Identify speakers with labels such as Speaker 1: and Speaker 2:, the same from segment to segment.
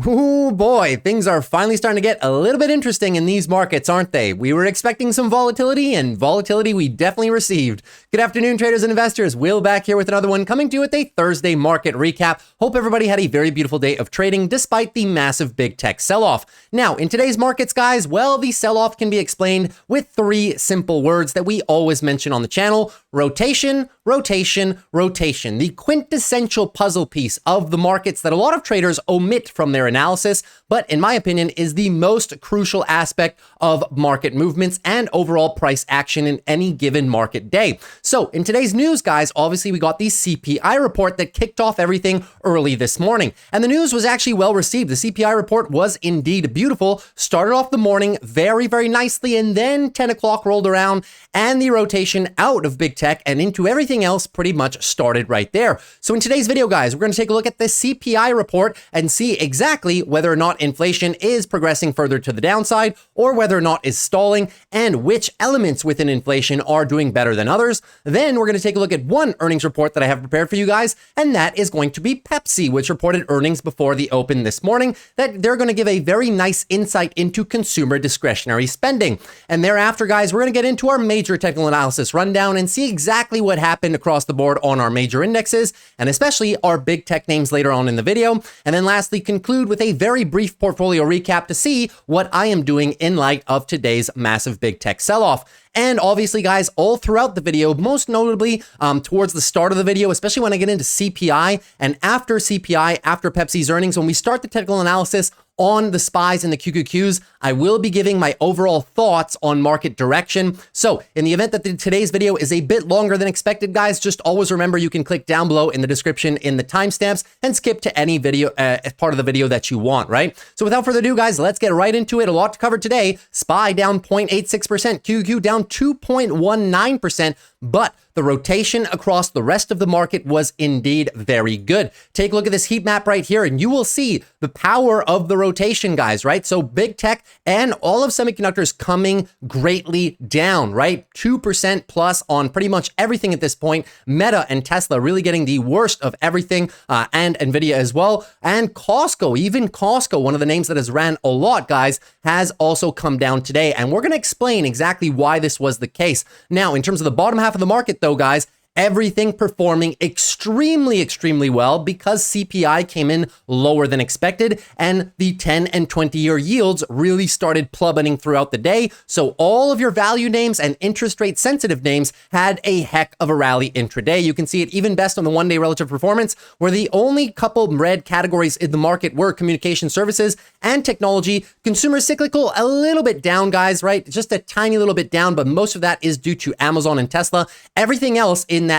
Speaker 1: Ooh boy, things are finally starting to get a little bit interesting in these markets, aren't they? We were expecting some volatility, and volatility we definitely received. Good afternoon, traders and investors. Will back here with another one, coming to you with a Thursday market recap. Hope everybody had a very beautiful day of trading despite the massive big tech sell-off. Now, in today's markets, guys, well, the sell-off can be explained with three simple words that we always mention on the channel: rotation, rotation, rotation. The quintessential puzzle piece of the markets that a lot of traders omit from their analysis, but in my opinion is the most crucial aspect of market movements and overall price action in any given market day. So in today's news, guys, obviously we got the CPI report that kicked off everything early this morning. And the news was actually well received. The CPI report was indeed beautiful. Started off the morning very, very nicely, and then 10 o'clock rolled around and the rotation out of big tech and into everything else pretty much started right there. So in today's video, guys, we're going to take a look at the CPI report and see exactly whether or not inflation is progressing further to the downside or whether or not is stalling, and which elements within inflation are doing better than others. Then we're going to take a look at one earnings report that I have prepared for you guys, and that is going to be Pepsi, which reported earnings before the open this morning, that they're going to give a very nice insight into consumer discretionary spending. And thereafter, guys, we're going to get into our major technical analysis rundown and see exactly what happened across the board on our major indexes, and especially our big tech names later on in the video. And then lastly, conclude with a very brief portfolio recap to see what I am doing in light of today's massive big tech sell-off. And obviously, guys, all throughout the video, most notably towards the start of the video, especially when I get into CPI and after CPI, after Pepsi's earnings, when we start the technical analysis on the SPYs and the QQQs, I will be giving my overall thoughts on market direction. So in the event that today's video is a bit longer than expected, guys, just always remember you can click down below in the description in the timestamps and skip to any video part of the video that you want, right? So without further ado, guys, let's get right into it. A lot to cover today. SPY down 0.86%, QQQ down 2.19%, but the rotation across the rest of the market was indeed very good. Take a look at this heat map right here, and you will see the power of the rotation, guys, right? So big tech and all of semiconductors coming greatly down, right? 2% plus on pretty much everything at this point. Meta and Tesla really getting the worst of everything, and NVIDIA as well. And Costco, even Costco, one of the names that has ran a lot, guys, has also come down today. And we're going to explain exactly why this was the case. Now, in terms of the bottom half of the market, though, guys, everything performing extremely well because CPI came in lower than expected and the 10 and 20-year yields really started plummeting throughout the day. So all of your value names and interest rate sensitive names had a heck of a rally intraday. You can see it even best on the one-day relative performance, where the only couple red categories in the market were communication services and technology. Consumer cyclical, a little bit down, guys, right? Just a tiny little bit down, but most of that is due to Amazon and Tesla. Everything else in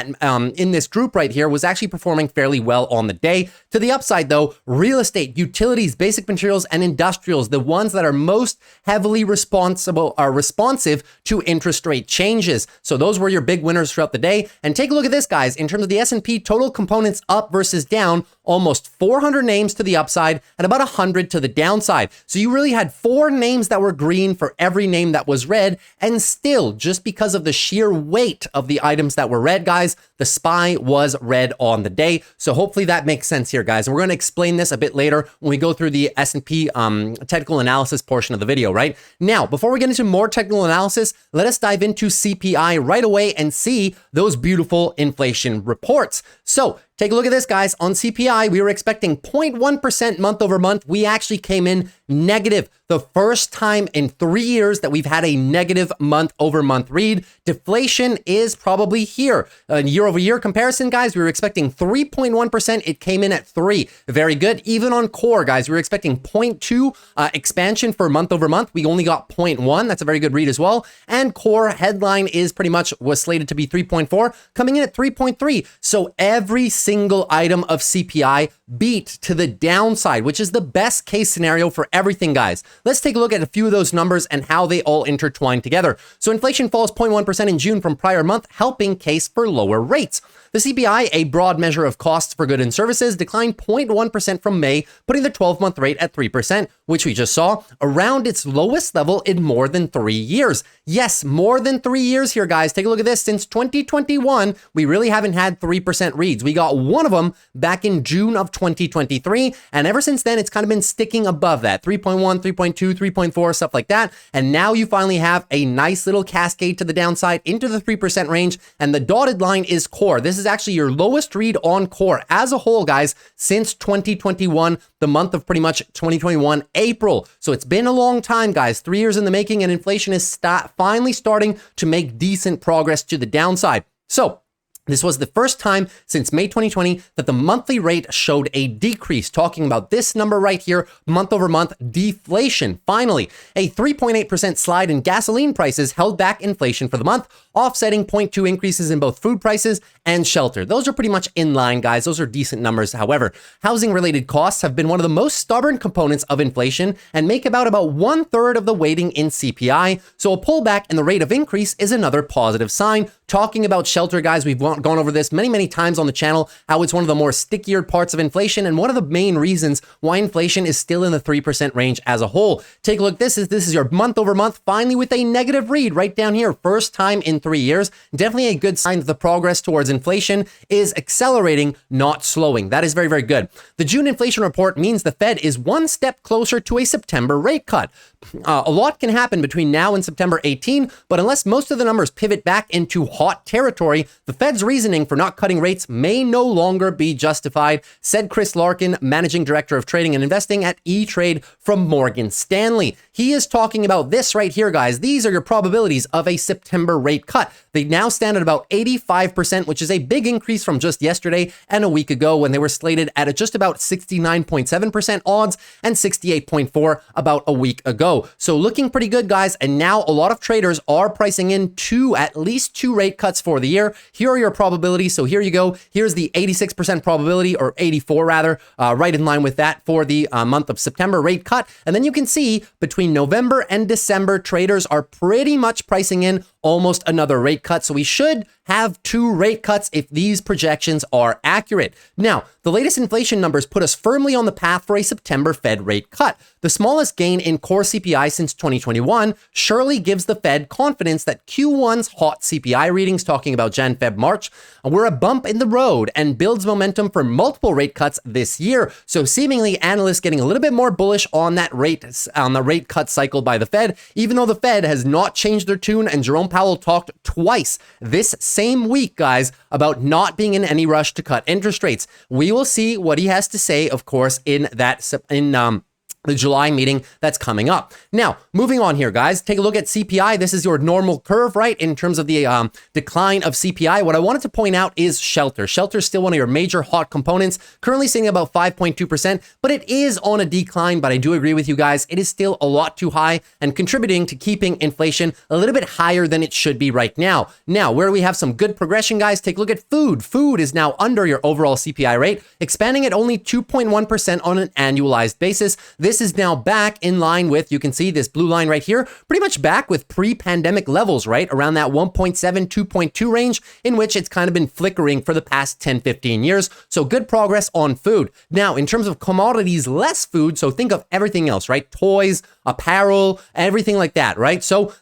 Speaker 1: this group right here was actually performing fairly well on the day. To the upside, though, real estate, utilities, basic materials, and industrials, the ones that are most heavily responsive to interest rate changes. So those were your big winners throughout the day. And take a look at this, guys. In terms of the S&P, total components up versus down, almost 400 names to the upside and about 100 to the downside. So you really had 4 names that were green for every name that was red, and still, just because of the sheer weight of the items that were red, guys, the SPY was red on the day. So hopefully that makes sense here, guys. And we're going to explain this a bit later when we go through the S&P technical analysis portion of the video, right? Now, before we get into more technical analysis, let us dive into CPI right away and see those beautiful inflation reports. So take a look at this, guys. On CPI, we were expecting 0.1% month over month. We actually came in negative. The first time in 3 years that we've had a negative month over month read. Deflation is probably here. Year over year comparison, guys, we were expecting 3.1%. It came in at 3. Very good. Even on core, guys, we were expecting 0.2 expansion for month over month. We only got 0.1. That's a very good read as well. And core headline is pretty much was slated to be 3.4, coming in at 3.3. So every single item of CPI beat to the downside, which is the best case scenario for everything, guys. Let's take a look at a few of those numbers and how they all intertwine together. So inflation falls 0.1% in June from prior month, helping case for lower rates. The CPI, a broad measure of costs for goods and services, declined 0.1% from May, putting the 12-month rate at 3%, which we just saw, around its lowest level in more than 3 years. Yes, more than 3 years here, guys. Take a look at this. Since 2021, we really haven't had 3% reads. We got one of them back in June of 2023. And ever since then, it's kind of been sticking above that 3.1, 3.2, 3.4, stuff like that. And now you finally have a nice little cascade to the downside into the 3% range. And the dotted line is core. This is actually your lowest read on core as a whole, guys, since 2021, the month of pretty much 2021, April. So it's been a long time, guys, 3 years in the making, and inflation is finally starting to make decent progress to the downside. So this was the first time since May 2020 that the monthly rate showed a decrease, talking about this number right here, month over month deflation. Finally, a 3.8% slide in gasoline prices held back inflation for the month, offsetting 0.2 increases in both food prices and shelter. Those are pretty much in line, guys. Those are decent numbers. However, housing-related costs have been one of the most stubborn components of inflation and make about 1/3 of the weighting in CPI. So a pullback in the rate of increase is another positive sign. Talking about shelter, guys, we've gone over this many times on the channel, how it's one of the more stickier parts of inflation and one of the main reasons why inflation is still in the 3% range as a whole. Take a look. This is your month over month, finally with a negative read right down here. First time in 3 years. Definitely a good sign that the progress towards inflation is accelerating, not slowing. That is very good. The June inflation report means the Fed is one step closer to a September rate cut. A lot can happen between now and September 18, but unless most of the numbers pivot back into hot territory, the Fed's reasoning for not cutting rates may no longer be justified, said Chris Larkin, Managing Director of Trading and Investing at E-Trade from Morgan Stanley. He is talking about this right here, guys. These are your probabilities of a September rate cut. They now stand at about 85%, which is a big increase from just yesterday and a week ago when they were slated at just about 69.7% odds and 68.4 about a week ago. So looking pretty good, guys. And now a lot of traders are pricing in at least two rate cuts for the year. Here are your probabilities. So here you go. Here's the 86% probability, or 84 rather, right in line with that for the month of September rate cut. And then you can see between November and December, traders are pretty much pricing in almost another rate cut. So we should have two rate cuts if these projections are accurate. Now, the latest inflation numbers put us firmly on the path for a September Fed rate cut. The smallest gain in core CPI since 2021 surely gives the Fed confidence that Q1's hot CPI readings, talking about Jan, Feb, March, were a bump in the road and builds momentum for multiple rate cuts this year. So seemingly analysts getting a little bit more bullish on the rate cut cycle by the Fed, even though the Fed has not changed their tune, and Jerome Powell talked twice this same week, guys, about not being in any rush to cut interest rates. We will see what he has to say, of course, in the July meeting that's coming up. Now, moving on here, guys, take a look at CPI. This is your normal curve, right, in terms of the decline of CPI. What I wanted to point out is shelter. Shelter is still one of your major hot components, currently sitting at about 5.2%, but it is on a decline. But I do agree with you guys, it is still a lot too high and contributing to keeping inflation a little bit higher than it should be right now. Now, where we have some good progression, guys, take a look at food. Food is now under your overall CPI rate, expanding at only 2.1% on an annualized basis. This is now back in line with, you can see this blue line right here, pretty much back with pre-pandemic levels, right? Around that 1.7, 2.2 range, in which it's kind of been flickering for the past 10, 15 years. So good progress on food. Now, in terms of commodities, less food. So think of everything else, right? Toys, apparel, everything like that, right? So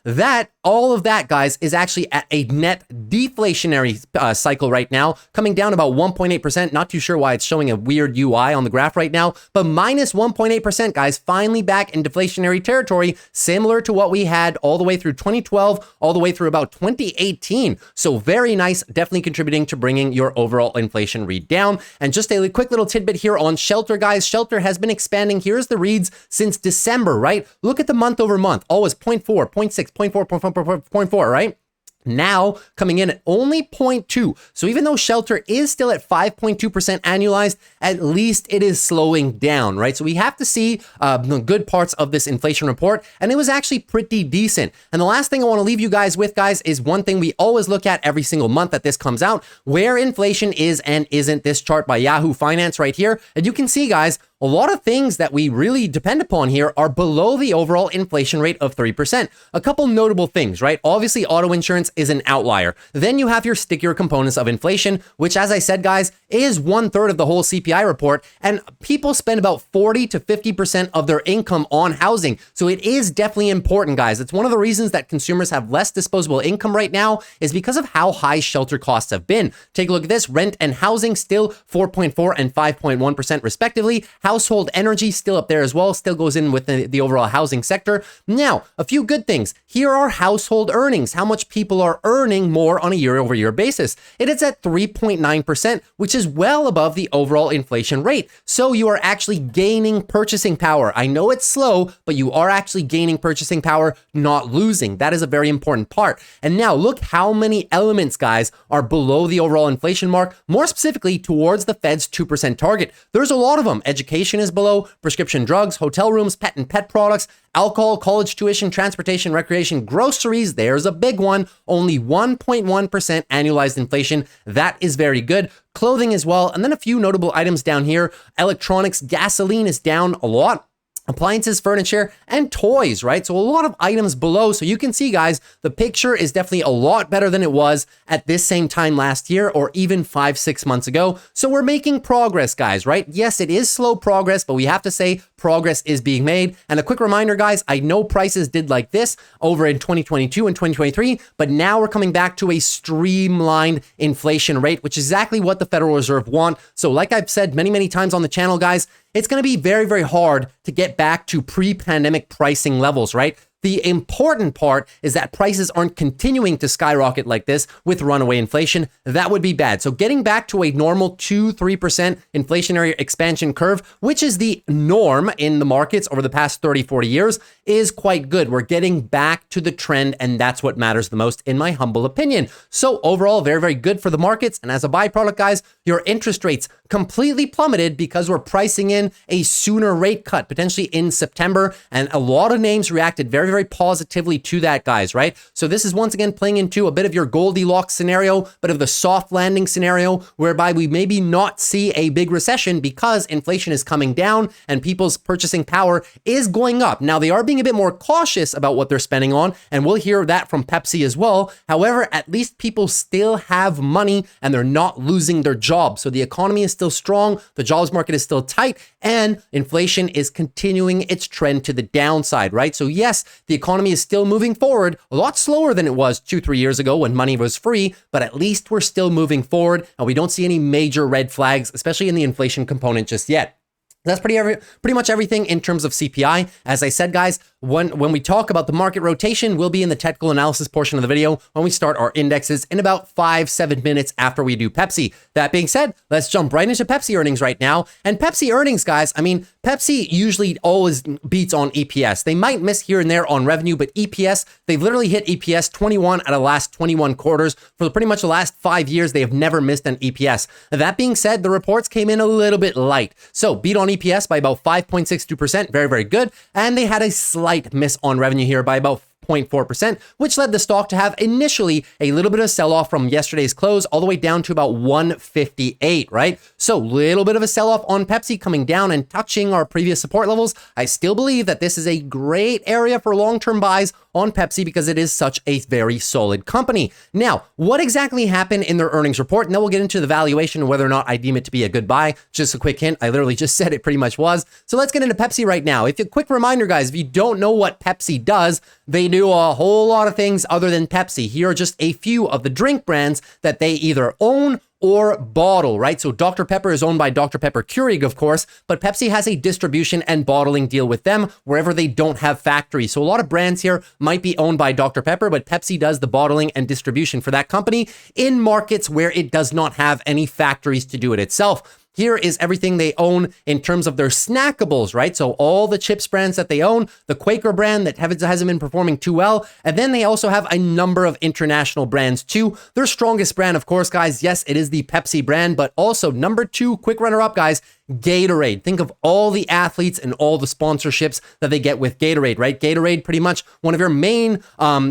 Speaker 1: all of that, guys, is actually at a net deflationary cycle right now, coming down about 1.8%. Not too sure why it's showing a weird UI on the graph right now, but minus 1.8%, guys, finally back in deflationary territory, similar to what we had all the way through 2012, all the way through about 2018. So very nice, definitely contributing to bringing your overall inflation read down. And just a quick little tidbit here on shelter, guys. Shelter has been expanding. Here's the reads since December, right? Look at the month over month, always 0.4, 0.6, 0.4, 0.4, right? Now coming in at only 0.2. So even though shelter is still at 5.2% annualized, at least it is slowing down, right? So we have to see the good parts of this inflation report, and it was actually pretty decent. And the last thing I want to leave you guys with, guys, is one thing we always look at every single month that this comes out, where inflation is and isn't. This chart by Yahoo Finance right here. And you can see, guys, a lot of things that we really depend upon here are below the overall inflation rate of 3%. A couple notable things, right? Obviously, auto insurance is an outlier. Then you have your stickier components of inflation, which, as I said, guys, is 1/3 of the whole CPI report. And people spend about 40 to 50% of their income on housing. So it is definitely important, guys. It's one of the reasons that consumers have less disposable income right now is because of how high shelter costs have been. Take a look at this. Rent and housing still 4.4 and 5.1% respectively. Household energy still up there as well. Still goes in with the overall housing sector. Now, a few good things. Here are household earnings. How much people are earning more on a year-over-year basis. It is at 3.9%, which is well above the overall inflation rate. So you are actually gaining purchasing power. I know it's slow, but you are actually gaining purchasing power, not losing. That is a very important part. And now look how many elements, guys, are below the overall inflation mark, more specifically towards the Fed's 2% target. There's a lot of them. Education is below, prescription drugs, hotel rooms, pet and pet products, alcohol, college tuition, transportation, recreation, groceries. There's a big one. Only 1.1% annualized inflation. That is very good. Clothing as well. And then a few notable items down here. Electronics, gasoline is down a lot. Appliances, furniture, and toys, right? So a lot of items below. So you can see, guys, the picture is definitely a lot better than it was at this same time last year or even 5-6 months ago. So we're making progress, guys, right? Yes, it is slow progress, but we have to say progress is being made. And a quick reminder, guys, I know prices did like this over in 2022 and 2023, but now we're coming back to a streamlined inflation rate, which is exactly what the Federal Reserve want. So like I've said many, many times on the channel, guys, it's going to be very, very hard to get back to pre-pandemic pricing levels, right? The important part is that prices aren't continuing to skyrocket like this with runaway inflation. That would be bad. So getting back to a normal 2-3% inflationary expansion curve, which is the norm in the markets over the past 30-40 years, is quite good. We're getting back to the trend, and that's what matters the most, in my humble opinion. So overall, very, very good for the markets. And as a byproduct, guys, your interest rates completely plummeted because we're pricing in a sooner rate cut, potentially in September. And a lot of names reacted very, very positively to that, guys, right? So this is once again playing into a bit of your Goldilocks scenario, but of the soft landing scenario, whereby we maybe not see a big recession because inflation is coming down and people's purchasing power is going up. Now, they are being a bit more cautious about what they're spending on, and we'll hear that from Pepsi as well. However, at least people still have money and they're not losing their jobs. So the economy is still strong, the jobs market is still tight, and inflation is continuing its trend to the downside, right? So yes, the economy is still moving forward, a lot slower than it was 2-3 years ago when money was free, but at least we're still moving forward and we don't see any major red flags, especially in the inflation component just yet. That's pretty much everything in terms of CPI. As I said, guys, when we talk about the market rotation, we'll be in the technical analysis portion of the video when we start our indexes in about 5-7 minutes after we do Pepsi. That being said, let's jump right into Pepsi earnings right now. And Pepsi earnings, guys, I mean, Pepsi usually always beats on EPS. They might miss here and there on revenue, but EPS, they've literally hit EPS 21 out of the last 21 quarters. For pretty much the last 5 years, they have never missed an EPS. That being said, the reports came in a little bit light. So beat on EPS by about 5.62%, very, very good. And they had a slight miss on revenue here by about 0.4%, which led the stock to have initially a little bit of sell-off from yesterday's close all the way down to about 158, right? So little bit of a sell-off on Pepsi coming down and touching our previous support levels. I still believe that this is a great area for long-term buys on Pepsi because it is such a very solid company. Now, what exactly happened in their earnings report? And then we'll get into the valuation and whether or not I deem it to be a good buy. Just a quick hint, I literally just said it pretty much was. So let's get into Pepsi right now. If a quick reminder, guys, if you don't know what Pepsi does, they do a whole lot of things other than Pepsi. Here are just a few of the drink brands that they either own or bottle, right? So Dr. Pepper is owned by Dr. Pepper Keurig, of course, but Pepsi has a distribution and bottling deal with them wherever they don't have factories. So a lot of brands here might be owned by Dr. Pepper, but Pepsi does the bottling and distribution for that company in markets where it does not have any factories to do it itself. Here is everything they own in terms of their snackables, right? So all the chips brands that they own, the Quaker brand that hasn't been performing too well. And then they also have a number of international brands too. Their strongest brand, of course, guys, yes, it is the Pepsi brand, but also number 2, quick runner-up, guys, Gatorade. Think of all the athletes and all the sponsorships that they get with Gatorade, right? Gatorade, pretty much one of your main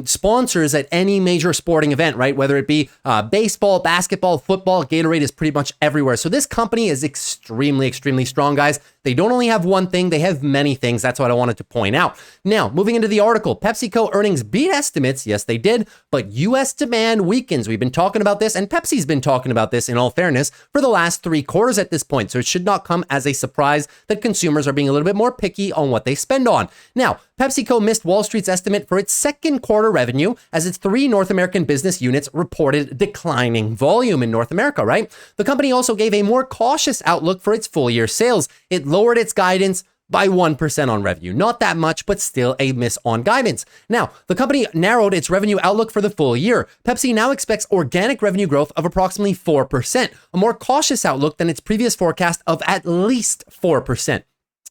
Speaker 1: sponsors at any major sporting event, right? Whether it be baseball, basketball, football, Gatorade is pretty much everywhere. So this company is extremely, extremely strong, guys. They don't only have one thing, they have many things. That's what I wanted to point out. Now, moving into the article, PepsiCo earnings beat estimates. Yes, they did, but U.S. demand weakens. We've been talking about this, and Pepsi's been talking about this, in all fairness, for the last 3 quarters at this point. So it should not come as a surprise that consumers are being a little bit more picky on what they spend on. Now, PepsiCo missed Wall Street's estimate for its second quarter revenue as its 3 North American business units reported declining volume in North America, right? The company also gave a more cautious outlook for its full year sales. It lowered its guidance by 1% on revenue. Not that much, but still a miss on guidance. Now, the company narrowed its revenue outlook for the full year. Pepsi now expects organic revenue growth of approximately 4%, a more cautious outlook than its previous forecast of at least 4%.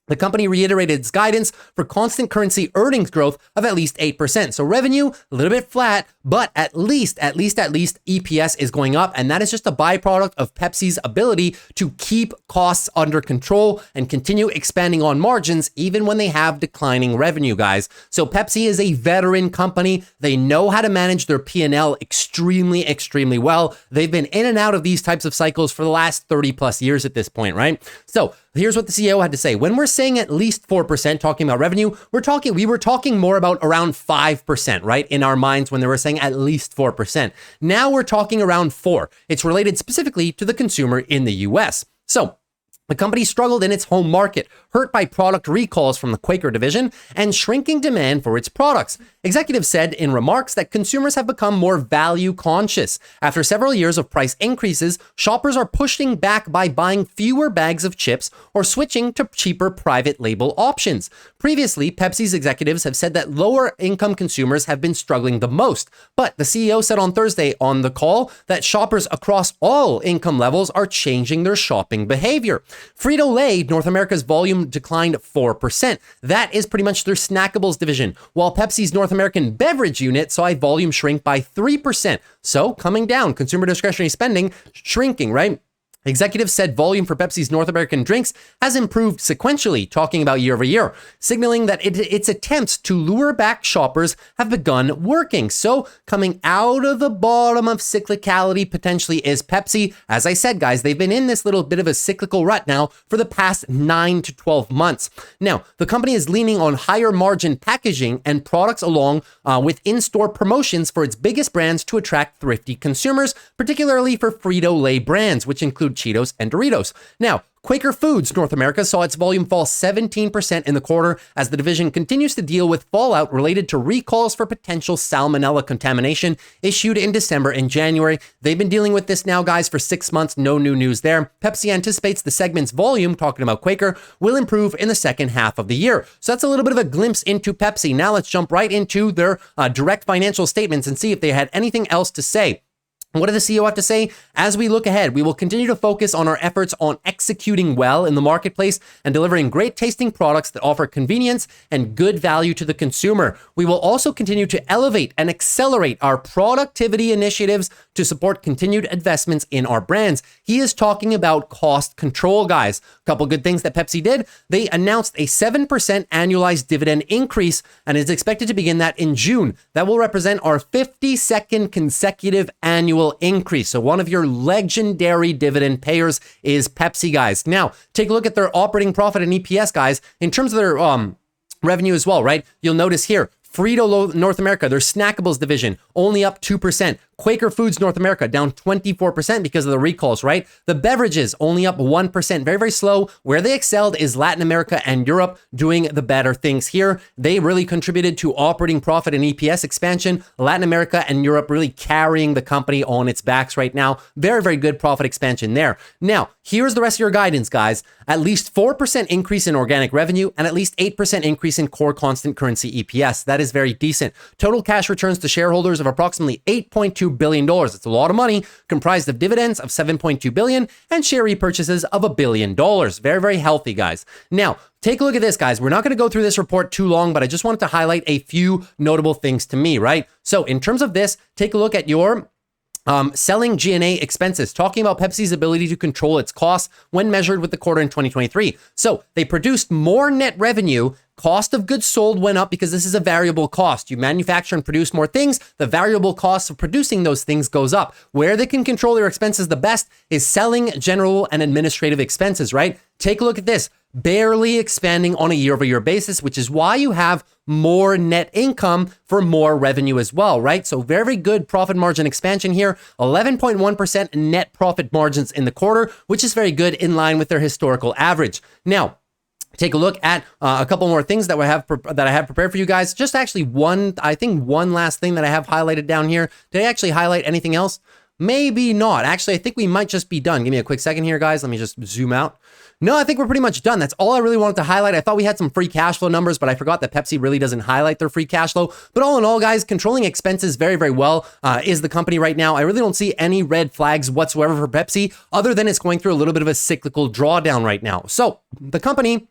Speaker 1: The company reiterated its guidance for constant currency earnings growth of at least 8%. So revenue, a little bit flat, but at least EPS is going up. And that is just a byproduct of Pepsi's ability to keep costs under control and continue expanding on margins, even when they have declining revenue, guys. So Pepsi is a veteran company. They know how to manage their P&L extremely well. They've been in and out of these types of cycles for the last 30 plus years at this point, right? So here's what the CEO had to say. When we're saying at least 4% talking about revenue, we were talking more about around 5%, right? In our minds when they were saying at least 4%. Now we're talking around 4. It's related specifically to the consumer in the US. So the company struggled in its home market, hurt by product recalls from the Quaker division and shrinking demand for its products. Executives said in remarks that consumers have become more value conscious. After several years of price increases, shoppers are pushing back by buying fewer bags of chips or switching to cheaper private label options. Previously, Pepsi's executives have said that lower income consumers have been struggling the most. But the CEO said on Thursday on the call that shoppers across all income levels are changing their shopping behavior. Frito-Lay, North America's volume declined 4%. That is pretty much their snackables division, while Pepsi's North American beverage unit saw a volume shrink by 3%. So coming down, consumer discretionary spending shrinking, right? Executives said volume for Pepsi's North American drinks has improved sequentially, talking about year over year, signaling that its attempts to lure back shoppers have begun working. So coming out of the bottom of cyclicality potentially is Pepsi. As I said, guys, they've been in this little bit of a cyclical rut now for the past 9 to 12 months. Now, the company is leaning on higher margin packaging and products along with in-store promotions for its biggest brands to attract thrifty consumers, particularly for Frito-Lay brands, which include Cheetos and Doritos. Now, Quaker Foods North America saw its volume fall 17% in the quarter as the division continues to deal with fallout related to recalls for potential salmonella contamination issued in December and January. They've been dealing with this now, guys, for 6 months. No new news there. Pepsi anticipates the segment's volume, talking about Quaker, will improve in the second half of the year. So that's a little bit of a glimpse into Pepsi. Now let's jump right into their direct financial statements and see if they had anything else to say. What did the CEO have to say? As we look ahead, we will continue to focus on our efforts on executing well in the marketplace and delivering great tasting products that offer convenience and good value to the consumer. We will also continue to elevate and accelerate our productivity initiatives to support continued investments in our brands. He is talking about cost control, guys. A couple good things that Pepsi did. They announced a 7% annualized dividend increase and is expected to begin that in June. That will represent our 52nd consecutive annual increase. So one of your legendary dividend payers is Pepsi, guys. Now, take a look at their operating profit and EPS, guys, in terms of their revenue as well, right? You'll notice here, Frito North America, their snackables division, only up 2%. Quaker Foods North America down 24% because of the recalls, right? The beverages only up 1%, very, very slow. Where they excelled is Latin America and Europe doing the better things here. They really contributed to operating profit and EPS expansion. Latin America and Europe really carrying the company on its backs right now. Very, very good profit expansion there. Now, here's the rest of your guidance, guys. At least 4% increase in organic revenue and at least 8% increase in core constant currency EPS. That is very decent. Total cash returns to shareholders of approximately $8.2 billion. It's a lot of money, comprised of dividends of $7.2 billion and share repurchases of $1 billion. Very, very healthy, guys. Now, take a look at this, guys. We're not going to go through this report too long, but I just wanted to highlight a few notable things to me, right? So in terms of this, take a look at your selling G&A expenses, talking about Pepsi's ability to control its costs when measured with the quarter in 2023. So they produced more net revenue Cost of goods sold went up because this is a variable cost. You manufacture and produce more things, the variable cost of producing those things goes up. Where they can control their expenses the best is selling, general, and administrative expenses, right? Take a look at this. Barely expanding on a year-over-year basis, which is why you have more net income for more revenue as well, right? So very good profit margin expansion here, 11.1% net profit margins in the quarter, which is very good, in line with their historical average. Now, take a look at a couple more things that I have prepared for you guys. Just actually one last thing that I have highlighted down here. Did I actually highlight anything else? Maybe not. Actually, I think we might just be done. Give me a quick second here, guys. Let me just zoom out. No, I think we're pretty much done. That's all I really wanted to highlight. I thought we had some free cash flow numbers, but I forgot that Pepsi really doesn't highlight their free cash flow. But all in all, guys, controlling expenses very, very well is the company right now. I really don't see any red flags whatsoever for Pepsi, other than it's going through a little bit of a cyclical drawdown right now. So the company,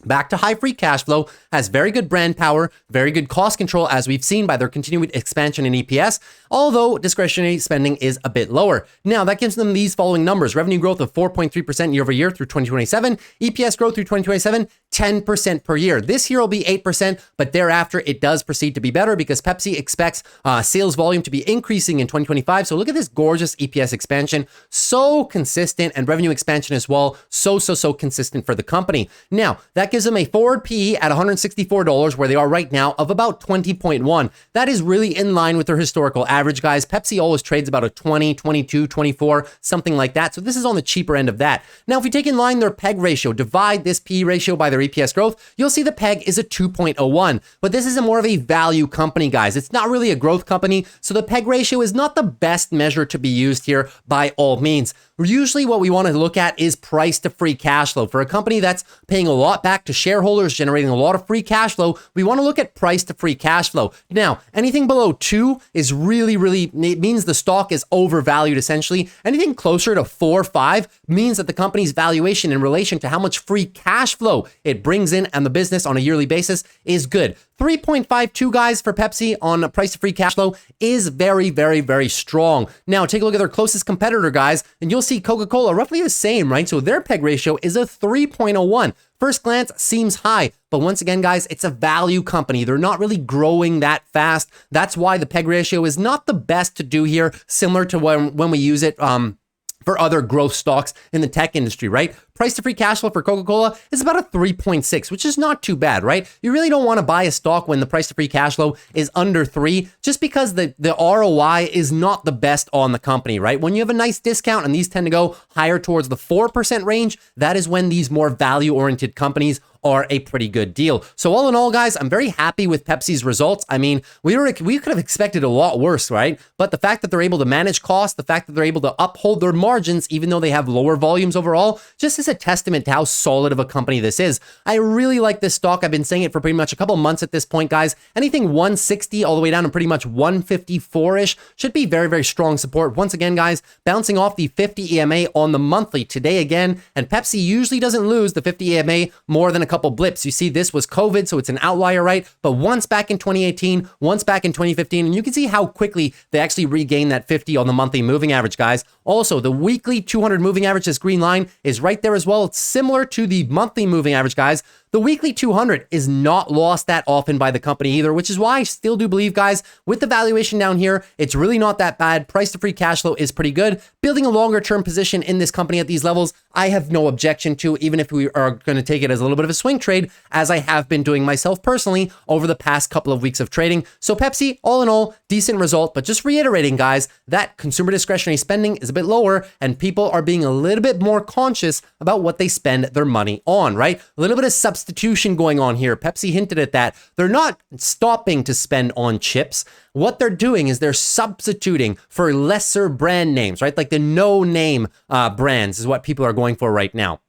Speaker 1: back to high free cash flow, has very good brand power, very good cost control, as we've seen by their continued expansion in EPS, although discretionary spending is a bit lower. Now, that gives them these following numbers: revenue growth of 4.3% year over year through 2027, EPS growth through 2027, 10% per year. This year will be 8%, but thereafter it does proceed to be better because Pepsi expects sales volume to be increasing in 2025. So look at this gorgeous EPS expansion, so consistent, and revenue expansion as well, so consistent for the company. Now, that gives them a forward PE at $164, where they are right now, of about 20.1. That is really in line with their historical average, guys. Pepsi always trades about a 20, 22, 24, something like that. So this is on the cheaper end of that. Now, if we take in line their PEG ratio, divide this PE ratio by their EPS growth, you'll see the PEG is a 2.01. But this is a more of a value company, guys. It's not really a growth company, so the PEG ratio is not the best measure to be used here by all means. Usually what we want to look at is price to free cash flow. For a company that's paying a lot back to shareholders, generating a lot of free cash flow, we want to look at price to free cash flow. Now, anything below 2 is really, it means the stock is overvalued essentially. Anything closer to 4 or 5 means that the company's valuation in relation to how much free cash flow it brings in and the business on a yearly basis is good. 3.52, guys, for Pepsi on price to free cash flow is very strong. Now, take a look at their closest competitor, guys, and you'll see Coca-Cola roughly the same, right? So their PEG ratio is a 3.01. First glance seems high, but once again, guys, it's a value company. They're not really growing that fast. That's why the PEG ratio is not the best to do here, similar to when we use it for other growth stocks in the tech industry, right? Price to free cash flow for Coca-Cola is about a 3.6, which is not too bad, right? You really don't want to buy a stock when the price to free cash flow is under 3, just because the ROI is not the best on the company, right? When you have a nice discount, and these tend to go higher towards the 4% range, that is when these more value-oriented companies are a pretty good deal. So all in all, guys, I'm very happy with Pepsi's results. I mean, we could have expected a lot worse, right? But the fact that they're able to manage costs, the fact that they're able to uphold their margins, even though they have lower volumes overall, just is a testament to how solid of a company this is. I really like this stock. I've been saying it for pretty much a couple months at this point, guys. Anything 160 all the way down to pretty much 154-ish should be very strong support. Once again, guys, bouncing off the 50 EMA on the monthly today again, and Pepsi usually doesn't lose the 50 EMA more than a couple blips. You see, this was COVID, so it's an outlier, right? But once back in 2018, once back in 2015, and you can see how quickly they actually regained that 50 on the monthly moving average, guys. Also, the weekly 200 moving average, this green line, is right there as well. It's similar to the monthly moving average, guys. The weekly 200 is not lost that often by the company either, which is why I still do believe, guys, with the valuation down here, it's really not that bad. Price to free cash flow is pretty good. Building a longer term position in this company at these levels, I have no objection to, even if we are going to take it as a little bit of a swing trade, as I have been doing myself personally over the past couple of weeks of trading. So Pepsi, all in all, decent result, but just reiterating, guys, that consumer discretionary spending is a bit lower and people are being a little bit more conscious about what they spend their money on, right? A little bit of substitution going on here. Pepsi hinted at that. They're not stopping to spend on chips. What they're doing is they're substituting for lesser brand names, right? Like the no-name brands is what people are going for right now.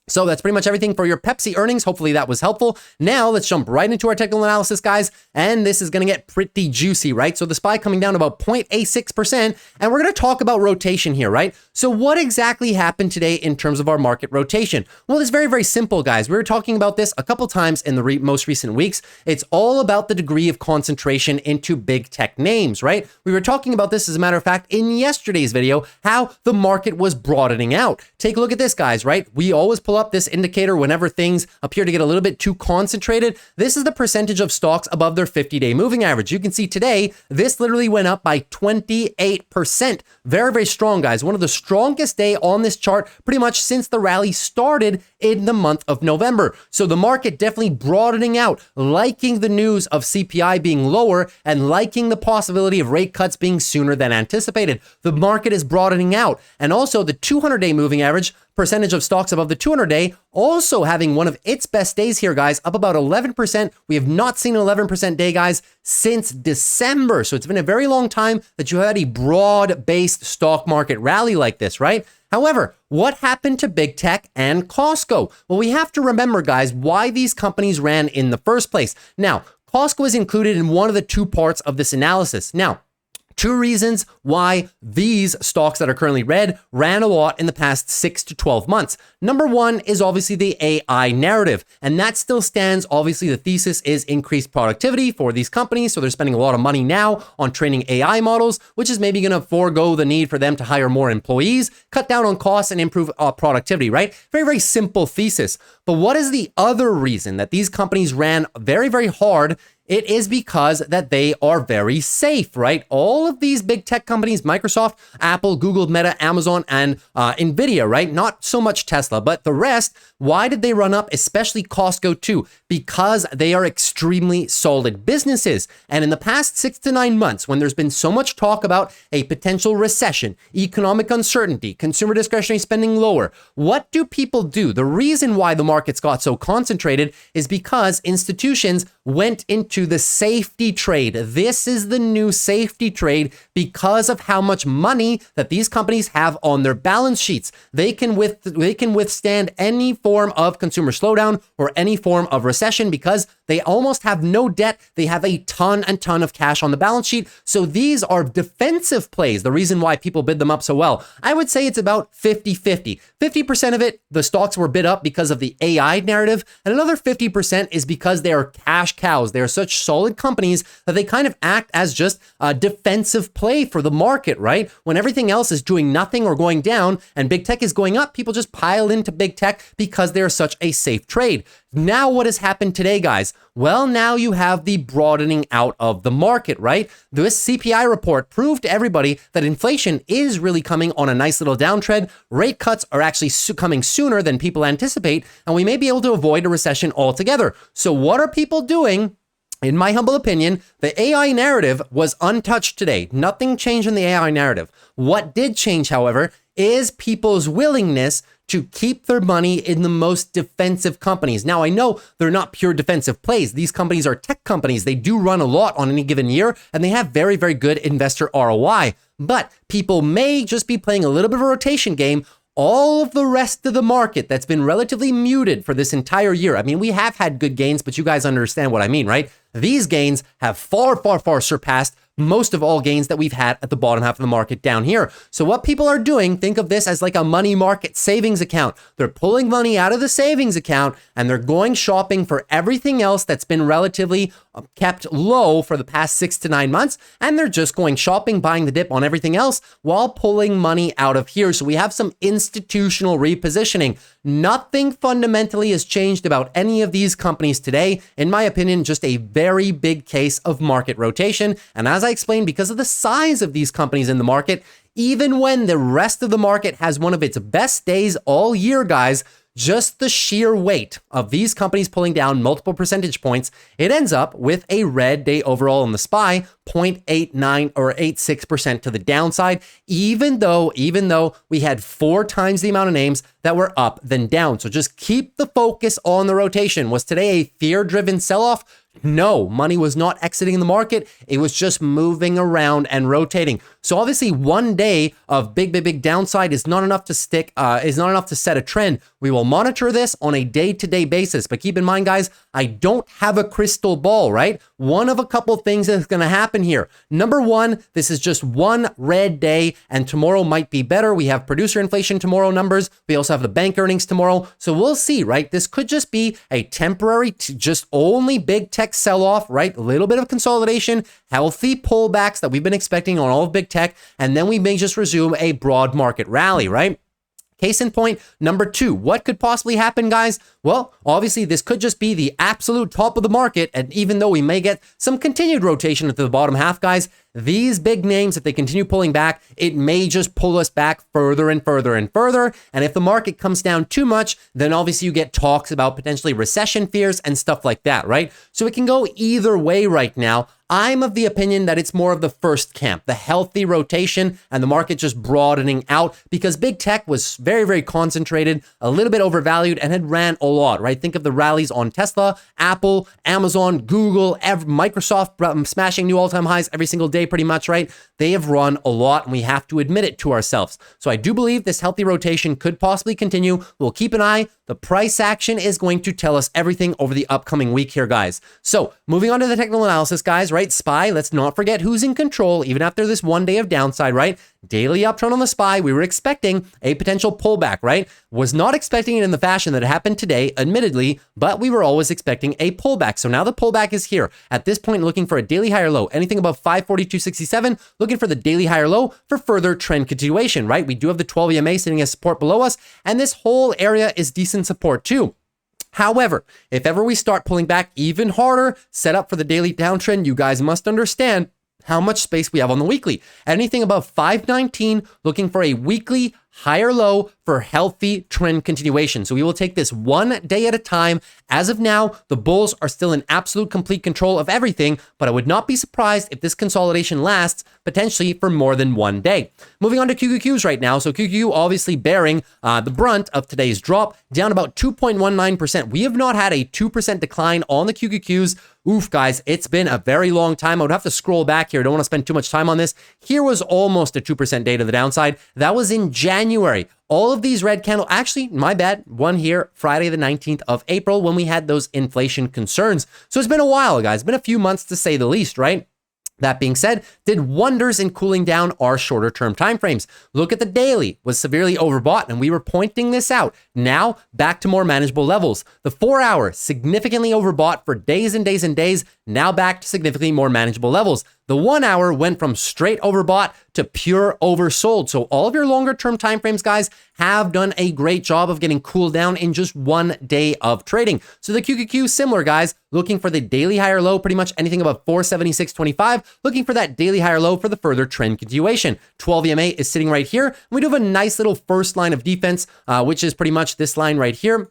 Speaker 1: So that's pretty much everything for your Pepsi earnings. Hopefully that was helpful. Now let's jump right into our technical analysis, guys. And this is going to get pretty juicy, right? So the SPY coming down about 0.86%. And we're going to talk about rotation here, right? So what exactly happened today in terms of our market rotation? Well, it's very simple, guys. We were talking about this a couple times in the most recent weeks. It's all about the degree of concentration into big tech names, right? We were talking about this, as a matter of fact, in yesterday's video, how the market was broadening out. Take a look at this, guys, right? We always pull pull up this indicator whenever things appear to get a little bit too concentrated. This is the percentage of stocks above their 50-day moving average. You can see today, this literally went up by 28%. Very, very strong, guys. One of the strongest day on this chart pretty much since the rally started in the month of November. So the market definitely broadening out, liking the news of CPI being lower and liking the possibility of rate cuts being sooner than anticipated. The market is broadening out. And also the 200-day moving average, percentage of stocks above the 200-day, also having one of its best days here, guys, up about 11%. We have not seen an 11% day, guys, since December. So it's been a very long time that you had a broad-based stock market rally like this, right? However, what happened to big tech and Costco? Well, we have to remember, guys, why these companies ran in the first place. Now, Costco is included in one of the two parts of this analysis. Now, two reasons why these stocks that are currently red ran a lot in the past 6 to 12 months. Number one is obviously the AI narrative, and that still stands. Obviously, the thesis is increased productivity for these companies, so they're spending a lot of money now on training AI models, which is maybe going to forego the need for them to hire more employees, cut down on costs, and improve productivity, right? Very, very simple thesis. But what is the other reason that these companies ran very, very hard? It is because that they are very safe, right? All of these big tech companies, Microsoft, Apple, Google, Meta, Amazon, and NVIDIA, right? Not so much Tesla, but the rest, why did they run up, especially Costco too? Because they are extremely solid businesses. And in the past 6 to 9 months, when there's been so much talk about a potential recession, economic uncertainty, consumer discretionary spending lower, what do people do? The reason why the markets got so concentrated is because institutions went into the safety trade. This is the new safety trade because of how much money that these companies have on their balance sheets. They can withstand any form of consumer slowdown or any form of recession because they almost have no debt. They have a ton of cash on the balance sheet. So these are defensive plays. The reason why people bid them up so well, I would say it's about 50-50. 50% of it, the stocks were bid up because of the AI narrative, and another 50% is because they are cash cows. They are such solid companies that they kind of act as just a defensive play for the market, right? When everything else is doing nothing or going down and big tech is going up, people just pile into big tech because they're such a safe trade. Now what has happened today, guys? Well, now you have the broadening out of the market, right? This CPI report proved to everybody that inflation is really coming on a nice little downtrend. Rate cuts are actually coming sooner than people anticipate, and we may be able to avoid a recession altogether. So what are people doing? In my humble opinion, the AI narrative was untouched today. Nothing changed in the AI narrative. What did change, however, is people's willingness to keep their money in the most defensive companies. Now, I know they're not pure defensive plays. These companies are tech companies. They do run a lot on any given year, and they have very, very good investor ROI. But people may just be playing a little bit of a rotation game. All of the rest of the market that's been relatively muted for this entire year. I mean, we have had good gains, but you guys understand what I mean, right? These gains have far surpassed most of all gains that we've had at the bottom half of the market down here. So what people are doing, think of this as like a money market savings account. They're pulling money out of the savings account and they're going shopping for everything else that's been relatively kept low for the past 6 to 9 months. And they're just going shopping, buying the dip on everything else while pulling money out of here. So we have some institutional repositioning. Nothing fundamentally has changed about any of these companies today. In my opinion, just a very big case of market rotation. And as I explained, because of the size of these companies in the market, even when the rest of the market has one of its best days all year, guys, just the sheer weight of these companies pulling down multiple percentage points, it ends up with a red day overall in the SPY, 0.89 or 86% to the downside, even though we had 4 times the amount of names that were up than down. So just keep the focus on the rotation. Was today a fear-driven sell-off? No, money was not exiting the market. It was just moving around and rotating. So obviously one day of big downside is not enough to set a trend. We will monitor this on a day-to-day basis. But keep in mind, guys, I don't have a crystal ball, right? One of a couple things that's going to happen here. Number one, this is just one red day and tomorrow might be better. We have producer inflation tomorrow numbers. We also have the bank earnings tomorrow. So we'll see, right? This could just be a temporary, just only big tech sell-off, right? A little bit of consolidation, healthy pullbacks that we've been expecting on all of big tech, and then we may just resume a broad market rally, right? Case in point, number 2, what could possibly happen, guys? Well, obviously, this could just be the absolute top of the market, and even though we may get some continued rotation into the bottom half, guys, these big names, if they continue pulling back, it may just pull us back further and further and further. And if the market comes down too much, then obviously you get talks about potentially recession fears and stuff like that, right? So it can go either way right now. I'm of the opinion that it's more of the first camp, the healthy rotation and the market just broadening out, because big tech was very, very concentrated, a little bit overvalued, and had ran a lot, right? Think of the rallies on Tesla, Apple, Amazon, Google, Microsoft smashing new all-time highs every single day pretty much, right? They have run a lot, and we have to admit it to ourselves. So I do believe this healthy rotation could possibly continue. We'll keep an eye. The price action is going to tell us everything over the upcoming week here, guys. So moving on to the technical analysis, guys, right? SPY, let's not forget who's in control, even after this one day of downside, right? Daily uptrend on the SPY, we were expecting a potential pullback, right? Was not expecting it in the fashion that it happened today, admittedly, but we were always expecting a pullback. So now the pullback is here. At this point, looking for a daily higher low, anything above 542.67, looking for the daily higher low for further trend continuation, right? We do have the 12 EMA sitting as support below us, and this whole area is decent support too. However, if ever we start pulling back even harder, set up for the daily downtrend, you guys must understand how much space we have on the weekly. Anything above 519, looking for a weekly higher low for healthy trend continuation. So we will take this one day at a time. As of now, the bulls are still in absolute complete control of everything, but I would not be surprised if this consolidation lasts potentially for more than one day. Moving on to QQQs right now. So QQQ obviously bearing the brunt of today's drop, down about 2.19%. We have not had a 2% decline on the QQQs. Oof, guys, it's been a very long time. I would have to scroll back here. I don't want to spend too much time on this. Here was almost a 2% day to the downside. That was in January. All of these red candle, actually, my bad, one here, Friday the 19th of April, when we had those inflation concerns. So it's been a while, guys. It's been a few months to say the least, right? That being said, did wonders in cooling down our shorter term timeframes. Look at the daily, was severely overbought, and we were pointing this out. Now, back to more manageable levels. The 4 hour, significantly overbought for days and days and days, now back to significantly more manageable levels. The 1 hour went from straight overbought to pure oversold. So all of your longer term timeframes, guys, have done a great job of getting cooled down in just one day of trading. So the QQQ, similar, guys, looking for the daily higher low, pretty much anything above 476.25, looking for that daily higher low for the further trend continuation. 12 EMA is sitting right here. And we do have a nice little first line of defense, which is pretty much this line right here.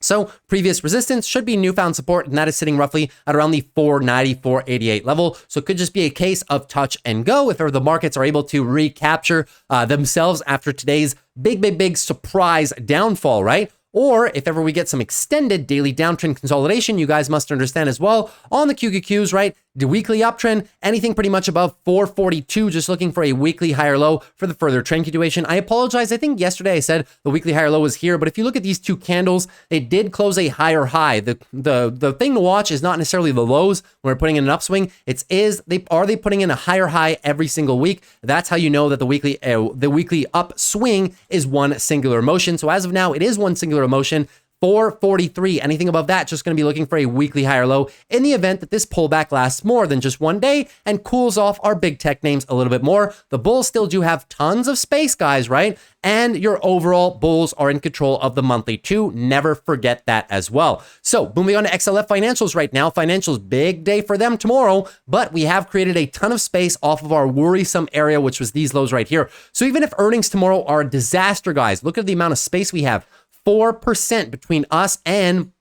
Speaker 1: So previous resistance should be newfound support, and that is sitting roughly at around the 490, 488 level. So it could just be a case of touch and go if ever the markets are able to recapture themselves after today's big surprise downfall, right? Or if ever we get some extended daily downtrend consolidation, you guys must understand as well on the QQQs, right? The weekly uptrend, anything pretty much above 442, just looking for a weekly higher low for the further trend continuation. I apologize. I think yesterday I said the weekly higher low was here, but if you look at these two candles, they did close a higher high. The thing to watch is not necessarily the lows when we're putting in an upswing. Are they putting in a higher high every single week? That's how you know that the weekly upswing is one singular motion. So as of now, it is one singular motion. 443, anything above that, just going to be looking for a weekly higher low in the event that this pullback lasts more than just one day and cools off our big tech names a little bit more. The bulls still do have tons of space, guys, right? And your overall bulls are in control of the monthly too. Never forget that as well. So moving on to XLF financials right now. Financials, big day for them tomorrow, but we have created a ton of space off of our worrisome area, which was these lows right here. So even if earnings tomorrow are a disaster, guys, look at the amount of space we have. 4% between us and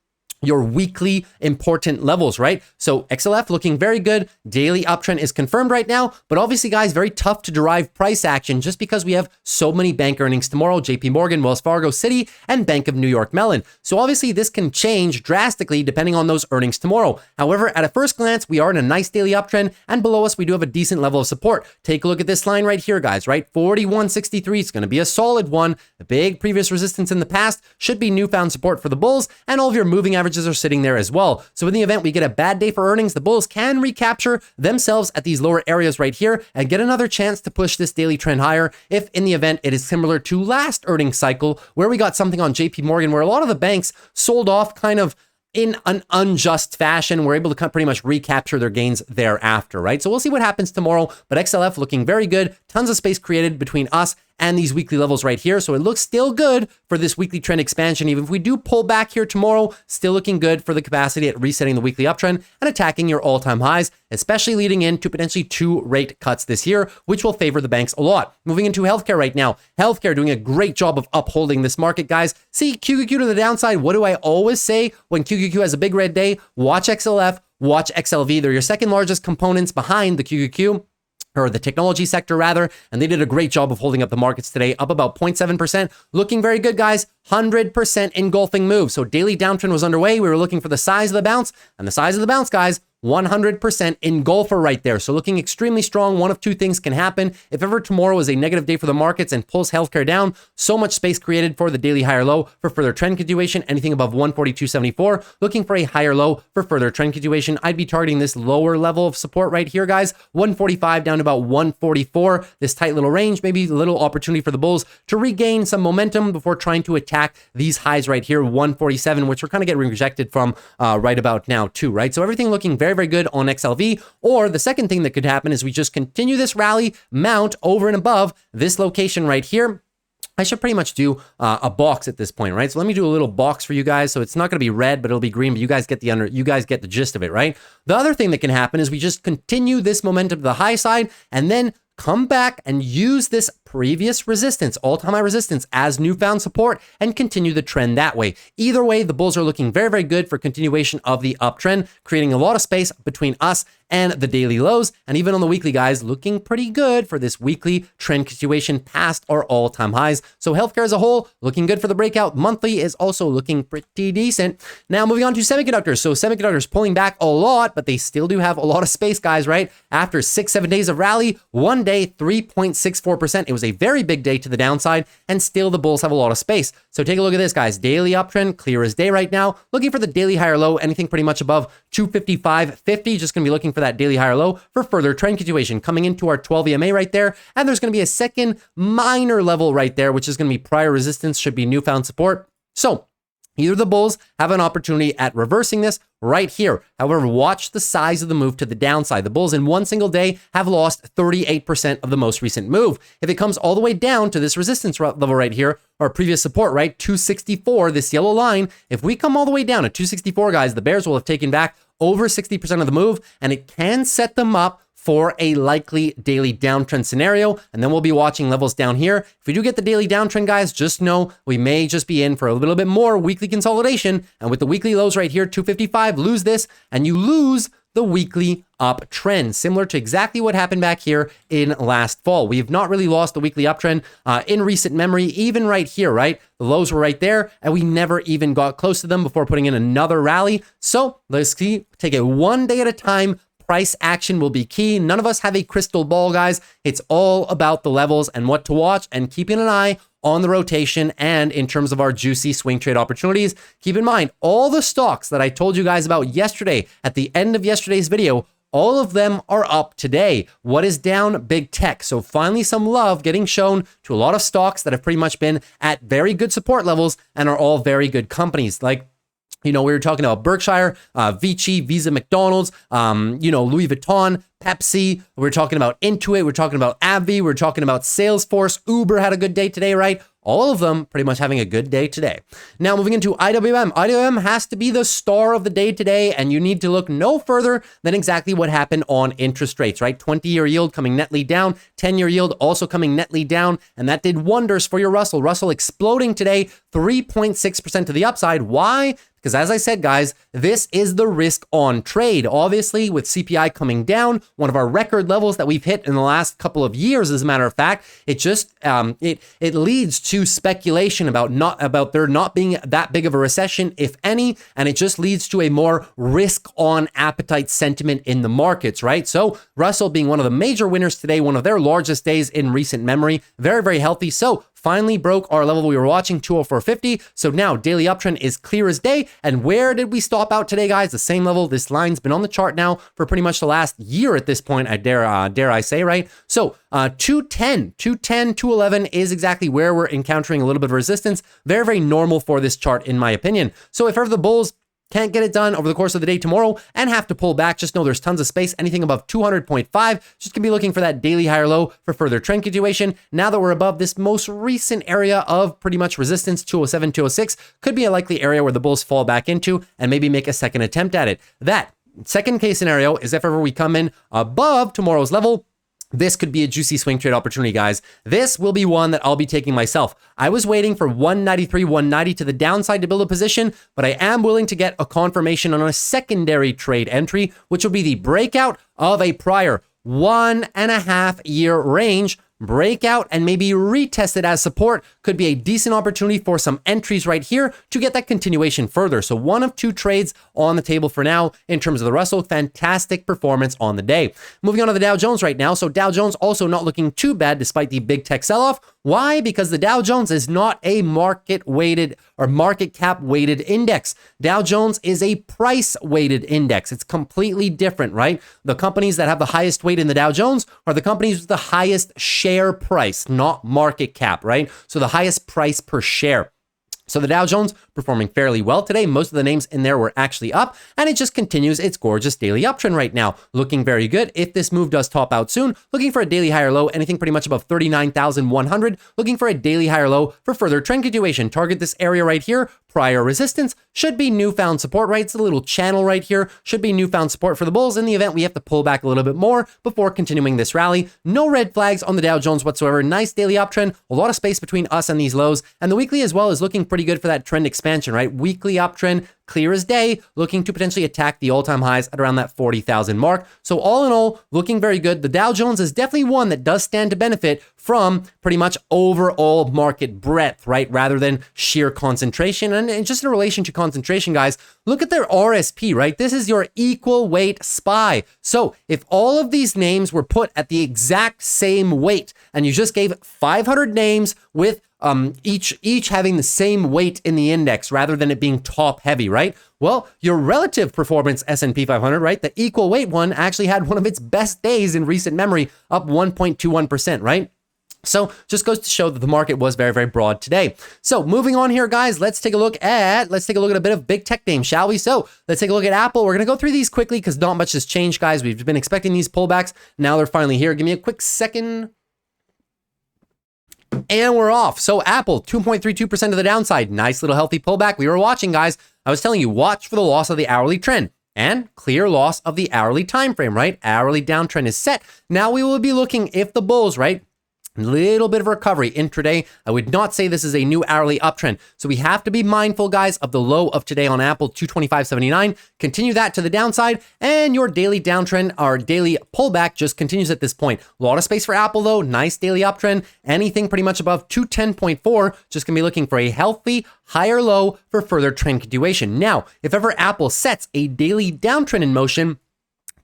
Speaker 1: your weekly important levels, right? So XLF looking very good. Daily uptrend is confirmed right now, but obviously, guys, very tough to derive price action just because we have so many bank earnings tomorrow: JP Morgan, Wells Fargo, Citi, and Bank of New York Mellon. So obviously this can change drastically depending on those earnings tomorrow. However, at a first glance, we are in a nice daily uptrend, and below us, we do have a decent level of support. Take a look at this line right here, guys, right? 41.63 is going to be a solid one. The big previous resistance in the past should be newfound support for the bulls, and all of your moving averages are sitting there as well. So in the event we get a bad day for earnings, the bulls can recapture themselves at these lower areas right here and get another chance to push this daily trend higher if in the event it is similar to last earnings cycle where we got something on JP Morgan where a lot of the banks sold off kind of in an unjust fashion. We're able to pretty much recapture their gains thereafter, right? So we'll see what happens tomorrow, but XLF looking very good. Tons of space created between us and these weekly levels right here. So it looks still good for this weekly trend expansion. Even if we do pull back here tomorrow, still looking good for the capacity at resetting the weekly uptrend and attacking your all-time highs, especially leading into potentially 2 rate cuts this year, which will favor the banks a lot. Moving into healthcare right now. Healthcare doing a great job of upholding this market, guys. See QQQ to the downside. What do I always say when QQQ has a big red day? Watch XLF, watch XLV. They're your second largest components behind the QQQ, or the technology sector rather, and they did a great job of holding up the markets today, up about 0.7%, looking very good, guys. 100% engulfing move. So daily downtrend was underway. We were looking for the size of the bounce, and the size of the bounce, guys, 100% engulfer right there. So looking extremely strong. One of 2 things can happen. If ever tomorrow is a negative day for the markets and pulls healthcare down, so much space created for the daily higher low for further trend continuation. Anything above 142.74, looking for a higher low for further trend continuation. I'd be targeting this lower level of support right here, guys. 145 down to about 144. This tight little range, maybe a little opportunity for the bulls to regain some momentum before trying to attack these highs right here, 147, which we're kind of getting rejected from right about now too, right? So everything looking very, very good on XLV. Or the second thing that could happen is we just continue this rally, mount over and above this location right here. I should pretty much do a box at this point, right? So let me do a little box for you guys. So it's not going to be red, but it'll be green, but you guys get the gist of it, right? The other thing that can happen is we just continue this momentum to the high side and then come back and use this previous resistance, all-time high resistance, as newfound support and continue the trend that way. Either way, the bulls are looking very, very good for continuation of the uptrend, creating a lot of space between us and the daily lows. And even on the weekly, guys, looking pretty good for this weekly trend continuation past our all-time highs. So healthcare as a whole, looking good for the breakout. Monthly is also looking pretty decent. Now moving on to semiconductors. So semiconductors pulling back a lot, but they still do have a lot of space, guys, right? After 6-7 days of rally, one day, 3.64%. It was a very big day to the downside, and still the bulls have a lot of space. So take a look at this, guys. Daily uptrend, clear as day right now. Looking for the daily higher low, anything pretty much above 255.50. Just going to be looking for that daily higher low for further trend continuation. Coming into our 12 EMA right there, and there's going to be a second minor level right there, which is going to be prior resistance, should be newfound support. So either the bulls have an opportunity at reversing this right here. However, watch the size of the move to the downside. The bulls in one single day have lost 38% of the most recent move. If it comes all the way down to this resistance level right here, or previous support, right, 264, this yellow line, if we come all the way down to 264, guys, the bears will have taken back over 60% of the move, and it can set them up for a likely daily downtrend scenario. And then we'll be watching levels down here. If we do get the daily downtrend, guys, just know we may just be in for a little bit more weekly consolidation. And with the weekly lows right here, 255, lose this, and you lose the weekly uptrend, similar to exactly what happened back here in last fall. We have not really lost the weekly uptrend in recent memory, even right here, right? The lows were right there, and we never even got close to them before putting in another rally. So let's take it one day at a time. Price action will be key. None of us have a crystal ball, guys. It's all about the levels and what to watch, and keeping an eye on the rotation. And in terms of our juicy swing trade opportunities, keep in mind all the stocks that I told you guys about yesterday at the end of yesterday's video, all of them are up today. What is down? Big tech. So finally some love getting shown to a lot of stocks that have pretty much been at very good support levels and are all very good companies. Like, you know, we were talking about Berkshire, Vici, Visa, McDonald's, Louis Vuitton, Pepsi. We're talking about Intuit. We're talking about AbbVie. We're talking about Salesforce. Uber had a good day today, right? All of them pretty much having a good day today. Now moving into IWM. IWM has to be the star of the day today, and you need to look no further than exactly what happened on interest rates, right? 20-year yield coming netly down, 10-year yield also coming netly down, and that did wonders for your Russell. Russell exploding today, 3.6% to the upside. Why? Because as I said, guys, this is the risk on trade. Obviously, with CPI coming down, one of our record levels that we've hit in the last couple of years, as a matter of fact, it just it leads to speculation about there not being that big of a recession, if any, and it just leads to a more risk on appetite sentiment in the markets, right? So Russell being one of the major winners today, one of their largest days in recent memory, very, very healthy. So finally broke our level we were watching, 204.50. So now daily uptrend is clear as day. And where did we stop out today, guys? The same level. This line's been on the chart now for pretty much the last year at this point, I dare I say, right? So 210, 211 is exactly where we're encountering a little bit of resistance. Very, very normal for this chart, in my opinion. So if ever the bulls can't get it done over the course of the day tomorrow and have to pull back, just know there's tons of space. Anything above 200.5, just gonna be looking for that daily higher low for further trend continuation. Now that we're above this most recent area of pretty much resistance, 207, 206, could be a likely area where the bulls fall back into and maybe make a second attempt at it. That second case scenario is if ever we come in above tomorrow's level, this could be a juicy swing trade opportunity, guys. This will be one that I'll be taking myself. I was waiting for 193, 190 to the downside to build a position, but I am willing to get a confirmation on a secondary trade entry, which will be the breakout of a prior 1.5 year range. Breakout and maybe retest it as support could be a decent opportunity for some entries right here to get that continuation further. So one of two trades on the table for now in terms of the Russell. Fantastic performance on the day. Moving on to the Dow Jones right now. So Dow Jones also not looking too bad despite the big tech sell-off. Why? Because the Dow Jones is not a market weighted or market cap weighted index. Dow Jones is a price weighted index. It's completely different, right? The companies that have the highest weight in the Dow Jones are the companies with the highest share price, not market cap, right? So the highest price per share. So the Dow Jones performing fairly well today. Most of the names in there were actually up, and it just continues its gorgeous daily uptrend right now. Looking very good. If this move does top out soon, looking for a daily higher low, anything pretty much above 39,100, looking for a daily higher low for further trend continuation. Target this area right here. Prior resistance should be newfound support, right? It's a little channel right here. Should be newfound support for the bulls in the event we have to pull back a little bit more before continuing this rally. No red flags on the Dow Jones whatsoever. Nice daily uptrend. A lot of space between us and these lows. And the weekly as well is looking pretty good for that trend expansion, right? Weekly uptrend, clear as day, looking to potentially attack the all-time highs at around that 40,000 mark. So all in all, looking very good. The Dow Jones is definitely one that does stand to benefit from pretty much overall market breadth, right? Rather than sheer concentration. And just in relation to concentration, guys, look at their RSP, right? This is your equal weight SPY. So if all of these names were put at the exact same weight and you just gave 500 names with each having the same weight in the index rather than it being top heavy, right? Well, your relative performance S&P 500, right? The equal weight one actually had one of its best days in recent memory, up 1.21%, right? So just goes to show that the market was very, very broad today. So moving on here, guys, let's take a look at a bit of big tech names, shall we? So let's take a look at Apple. We're going to go through these quickly because not much has changed, guys. We've been expecting these pullbacks. Now they're finally here. Give me a quick second. And we're off. So Apple, 2.32% of the downside. Nice little healthy pullback. We were watching, guys. I was telling you, watch for the loss of the hourly trend and clear loss of the hourly time frame, right? Hourly downtrend is set. Now we will be looking if the bulls, right? Little bit of recovery intraday. I would not say this is a new hourly uptrend. So we have to be mindful, guys, of the low of today on Apple, 225.79. Continue that to the downside, and your daily downtrend or daily pullback just continues at this point. A lot of space for Apple, though. Nice daily uptrend. Anything pretty much above 210.4, just gonna be looking for a healthy higher low for further trend continuation. Now, if ever Apple sets a daily downtrend in motion,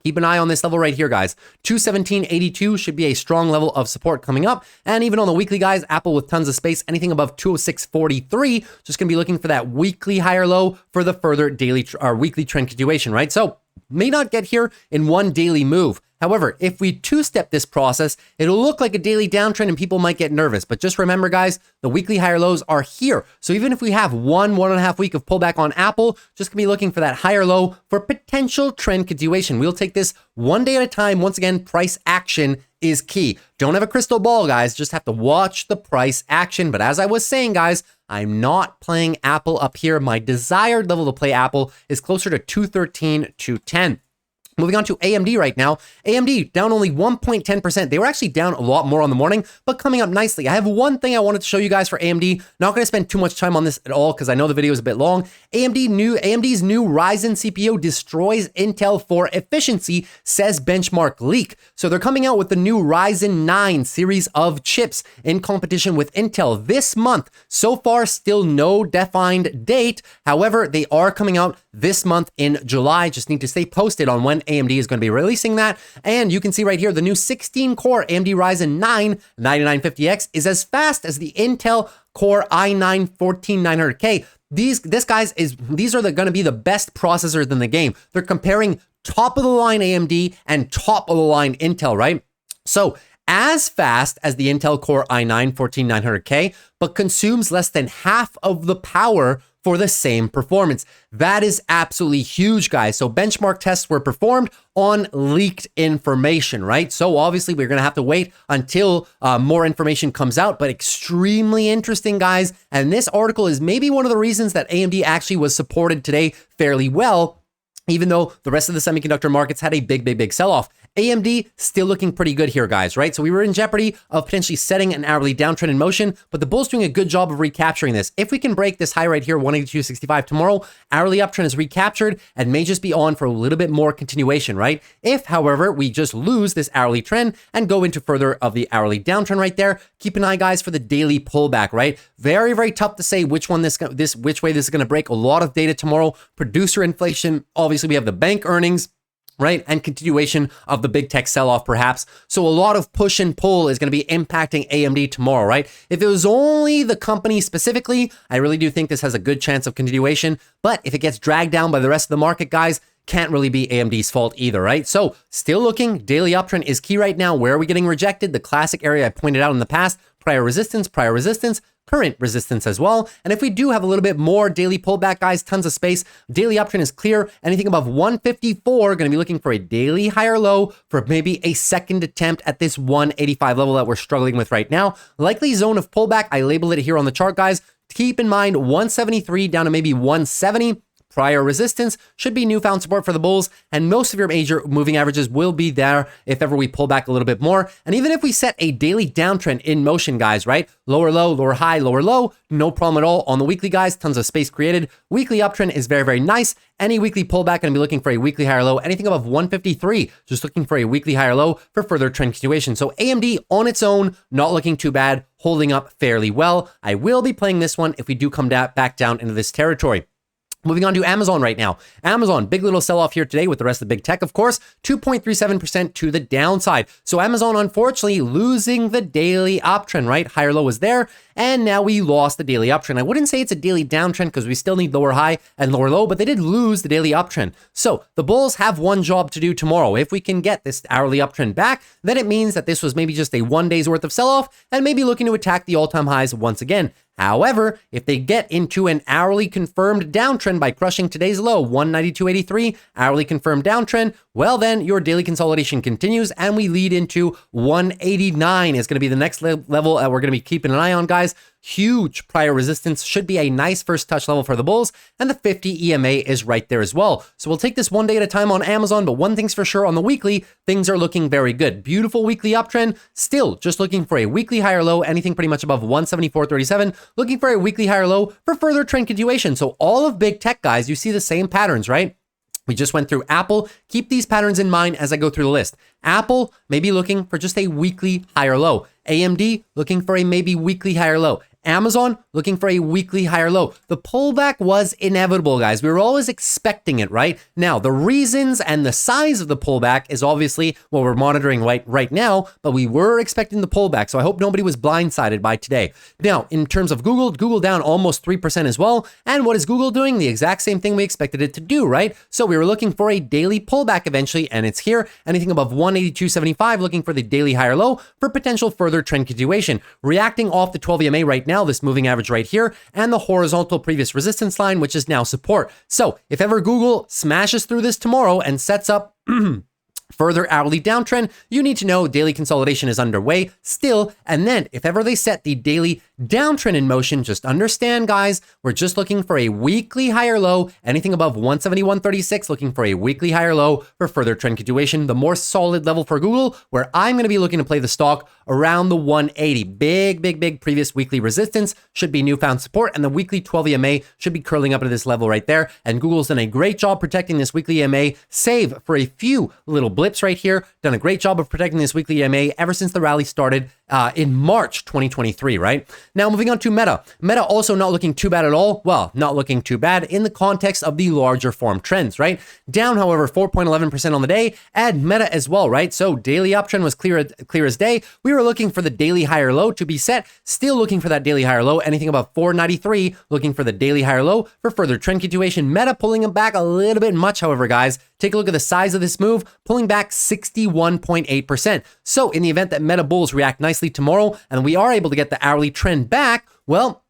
Speaker 1: keep an eye on this level right here, guys. 217.82 should be a strong level of support coming up. And even on the weekly, guys, Apple with tons of space, anything above 206.43, just going to be looking for that weekly higher low for the further daily or weekly trend continuation, right? So may not get here in one daily move. However, if we two-step this process, it'll look like a daily downtrend and people might get nervous. But just remember, guys, the weekly higher lows are here. So even if we have 1.5 week of pullback on Apple, just gonna be looking for that higher low for potential trend continuation. We'll take this one day at a time. Once again, price action is key. Don't have a crystal ball, guys. Just have to watch the price action. But as I was saying, guys, I'm not playing Apple up here. My desired level to play Apple is closer to 213, 210. Moving on to AMD right now. AMD down only 1.10%. They were actually down a lot more on the morning, but coming up nicely. I have one thing I wanted to show you guys for AMD. Not going to spend too much time on this at all because I know the video is a bit long. AMD's new Ryzen CPU destroys Intel for efficiency, says benchmark leak. So they're coming out with the new Ryzen 9 series of chips in competition with Intel this month. So far, still no defined date. However, they are coming out this month in July. Just need to stay posted on when AMD is going to be releasing that. And you can see right here, the new 16-core AMD Ryzen 9 9950X is as fast as the Intel Core i9 14900K. These are going to be the best processors in the game. They're comparing top of the line AMD and top of the line Intel, right? So as fast as the Intel Core i9 14900K, but consumes less than half of the power for the same performance. That is absolutely huge, guys. So benchmark tests were performed on leaked information, right? So obviously we're going to have to wait until more information comes out, but extremely interesting, guys. And this article is maybe one of the reasons that AMD actually was supported today fairly well, even though the rest of the semiconductor markets had a big sell-off. AMD still looking pretty good here, guys, right? So we were in jeopardy of potentially setting an hourly downtrend in motion, but the bulls doing a good job of recapturing this. If we can break this high right here, 182.65 tomorrow, hourly uptrend is recaptured and may just be on for a little bit more continuation, right? If, however, we just lose this hourly trend and go into further of the hourly downtrend right there, keep an eye, guys, for the daily pullback, right? Very tough to say which way this is going to break. A lot of data tomorrow, producer inflation. Obviously, we have the bank earnings, right? And continuation of the big tech sell-off, perhaps. So a lot of push and pull is going to be impacting AMD tomorrow, right? If it was only the company specifically, I really do think this has a good chance of continuation. But if it gets dragged down by the rest of the market, guys, can't really be AMD's fault either, right? So still looking, daily uptrend is key right now. Where are we getting rejected? The classic area I pointed out in the past, prior resistance, current resistance as well. And if we do have a little bit more daily pullback, guys, tons of space. Daily uptrend is clear. Anything above 154, going to be looking for a daily higher low for maybe a second attempt at this 185 level that we're struggling with right now. Likely zone of pullback, I labeled it here on the chart, guys. Keep in mind 173 down to maybe 170. Prior resistance should be newfound support for the bulls, and most of your major moving averages will be there if ever we pull back a little bit more. And even if we set a daily downtrend in motion, guys, right? Lower low, lower high, lower low, no problem at all. On the weekly, guys, tons of space created. Weekly uptrend is very nice. Any weekly pullback, going to be looking for a weekly higher low. Anything above 153, just looking for a weekly higher low for further trend continuation. So AMD on its own, not looking too bad, holding up fairly well. I will be playing this one if we do come back down into this territory. Moving on to Amazon right now. Amazon, big little sell-off here today with the rest of the big tech, of course, 2.37% to the downside. So Amazon, unfortunately, losing the daily uptrend, right? Higher low was there, and now we lost the daily uptrend. I wouldn't say it's a daily downtrend because we still need lower high and lower low, but they did lose the daily uptrend. So the bulls have one job to do tomorrow. If we can get this hourly uptrend back, then it means that this was maybe just a 1 day's worth of sell-off and maybe looking to attack the all-time highs once again. However, if they get into an hourly confirmed downtrend by crushing today's low, 192.83, hourly confirmed downtrend, well then your daily consolidation continues and we lead into 189 is going to be the next level that we're going to be keeping an eye on, guys. Huge prior resistance, should be a nice first touch level for the bulls, and the 50 EMA is right there as well. So we'll take this 1 day at a time on Amazon, but one thing's for sure, on the weekly, things are looking very good. Beautiful weekly uptrend, still just looking for a weekly higher low, anything pretty much above 174.37, looking for a weekly higher low for further trend continuation. So all of big tech, guys, you see the same patterns, right? We just went through Apple. Keep these patterns in mind as I go through the list. Apple may be looking for just a weekly higher low. AMD looking for a maybe weekly higher low. Amazon looking for a weekly higher low. The pullback was inevitable, guys. We were always expecting it, right? Now, the reasons and the size of the pullback is obviously what we're monitoring right now, but we were expecting the pullback. So I hope nobody was blindsided by today. Now, in terms of Google down almost 3% as well. And what is Google doing? The exact same thing we expected it to do, right? So we were looking for a daily pullback eventually, and it's here. Anything above 182.75, looking for the daily higher low for potential further trend continuation. Reacting off the 12 EMA right now, this moving average right here, and the horizontal previous resistance line, which is now support. So if ever Google smashes through this tomorrow and sets up further hourly downtrend, you need to know daily consolidation is underway still. And then if ever they set the daily downtrend in motion, just understand, guys, we're just looking for a weekly higher low, anything above 171.36, looking for a weekly higher low for further trend continuation. The more solid level for Google, where I'm going to be looking to play the stock around the 180. Big previous weekly resistance should be newfound support, and the weekly 12 EMA should be curling up to this level right there. And Google's done a great job protecting this weekly EMA, save for a few little blips right here. Done a great job of protecting this weekly EMA ever since the rally started in March 2023, right? Now, moving on to Meta. Meta also not looking too bad at all. Well, not looking too bad in the context of the larger form trends, right? Down, however, 4.11% on the day, and Meta as well, right? So daily uptrend was clear as day. We were looking for the daily higher low to be set, still looking for that daily higher low, anything above 493, looking for the daily higher low for further trend continuation. Meta pulling them back a little bit much, however, guys. Take a look at the size of this move, pulling back 61.8%. So in the event that Meta bulls react nicely tomorrow and we are able to get the hourly trend back, well,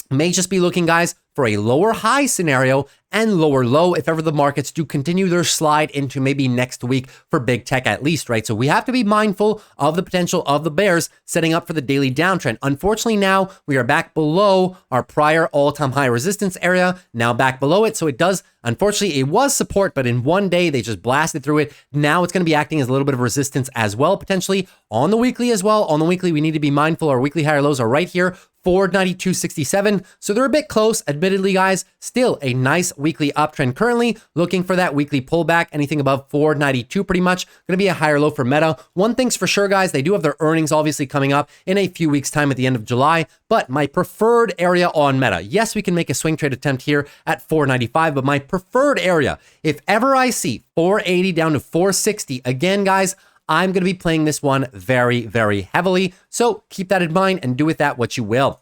Speaker 1: may just be looking, guys, for a lower high scenario and lower low if ever the markets do continue their slide into maybe next week for big tech at least, right? So we have to be mindful of the potential of the bears setting up for the daily downtrend. Unfortunately, now we are back below our prior all-time high resistance area, now back below it. So it does, unfortunately, it was support, but in one day they just blasted through it. Now it's going to be acting as a little bit of resistance as well, potentially on the weekly as well. On the weekly, we need to be mindful. Our weekly higher lows are right here, 492.67. So they're a bit close, admittedly, guys. Still a nice weekly uptrend currently. Looking for that weekly pullback, anything above 492 pretty much. Going to be a higher low for Meta. One thing's for sure, guys, they do have their earnings obviously coming up in a few weeks' time at the end of July. But my preferred area on Meta, yes, we can make a swing trade attempt here at 495, but my preferred area, if ever I see 480 down to 460, again, guys, I'm going to be playing this one very, very heavily. So keep that in mind and do with that what you will.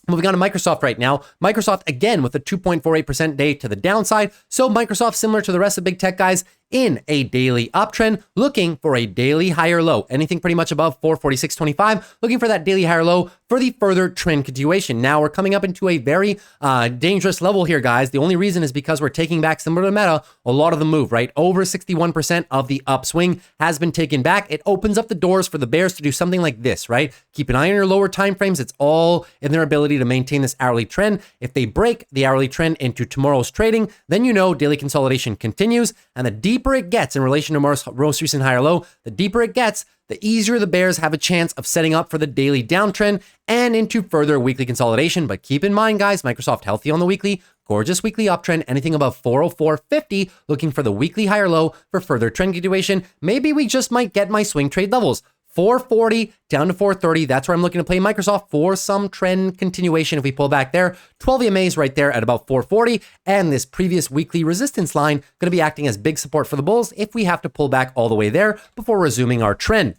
Speaker 1: Moving on to Microsoft right now. Microsoft, again, with a 2.48% day to the downside. So Microsoft, similar to the rest of big tech guys, in a daily uptrend, looking for a daily higher low. Anything pretty much above 446.25, looking for that daily higher low for the further trend continuation. Now we're coming up into a very dangerous level here, guys. The only reason is because we're taking back, similar to Meta, a lot of the move, right? Over 61% of the upswing has been taken back. It opens up the doors for the bears to do something like this, right? Keep an eye on your lower time frames. It's all in their ability to maintain this hourly trend. If they break the hourly trend into tomorrow's trading, then you know daily consolidation continues, and the deeper it gets in relation to most recent higher low, the deeper it gets, the easier the bears have a chance of setting up for the daily downtrend and into further weekly consolidation. But keep in mind, guys, Microsoft healthy on the weekly, gorgeous weekly uptrend, anything above 404.50, looking for the weekly higher low for further trend continuation. Maybe we just might get my swing trade levels. 440 down to 430. That's where I'm looking to play Microsoft for some trend continuation. If we pull back there, 12 EMAs right there at about 440. And this previous weekly resistance line going to be acting as big support for the bulls if we have to pull back all the way there before resuming our trend.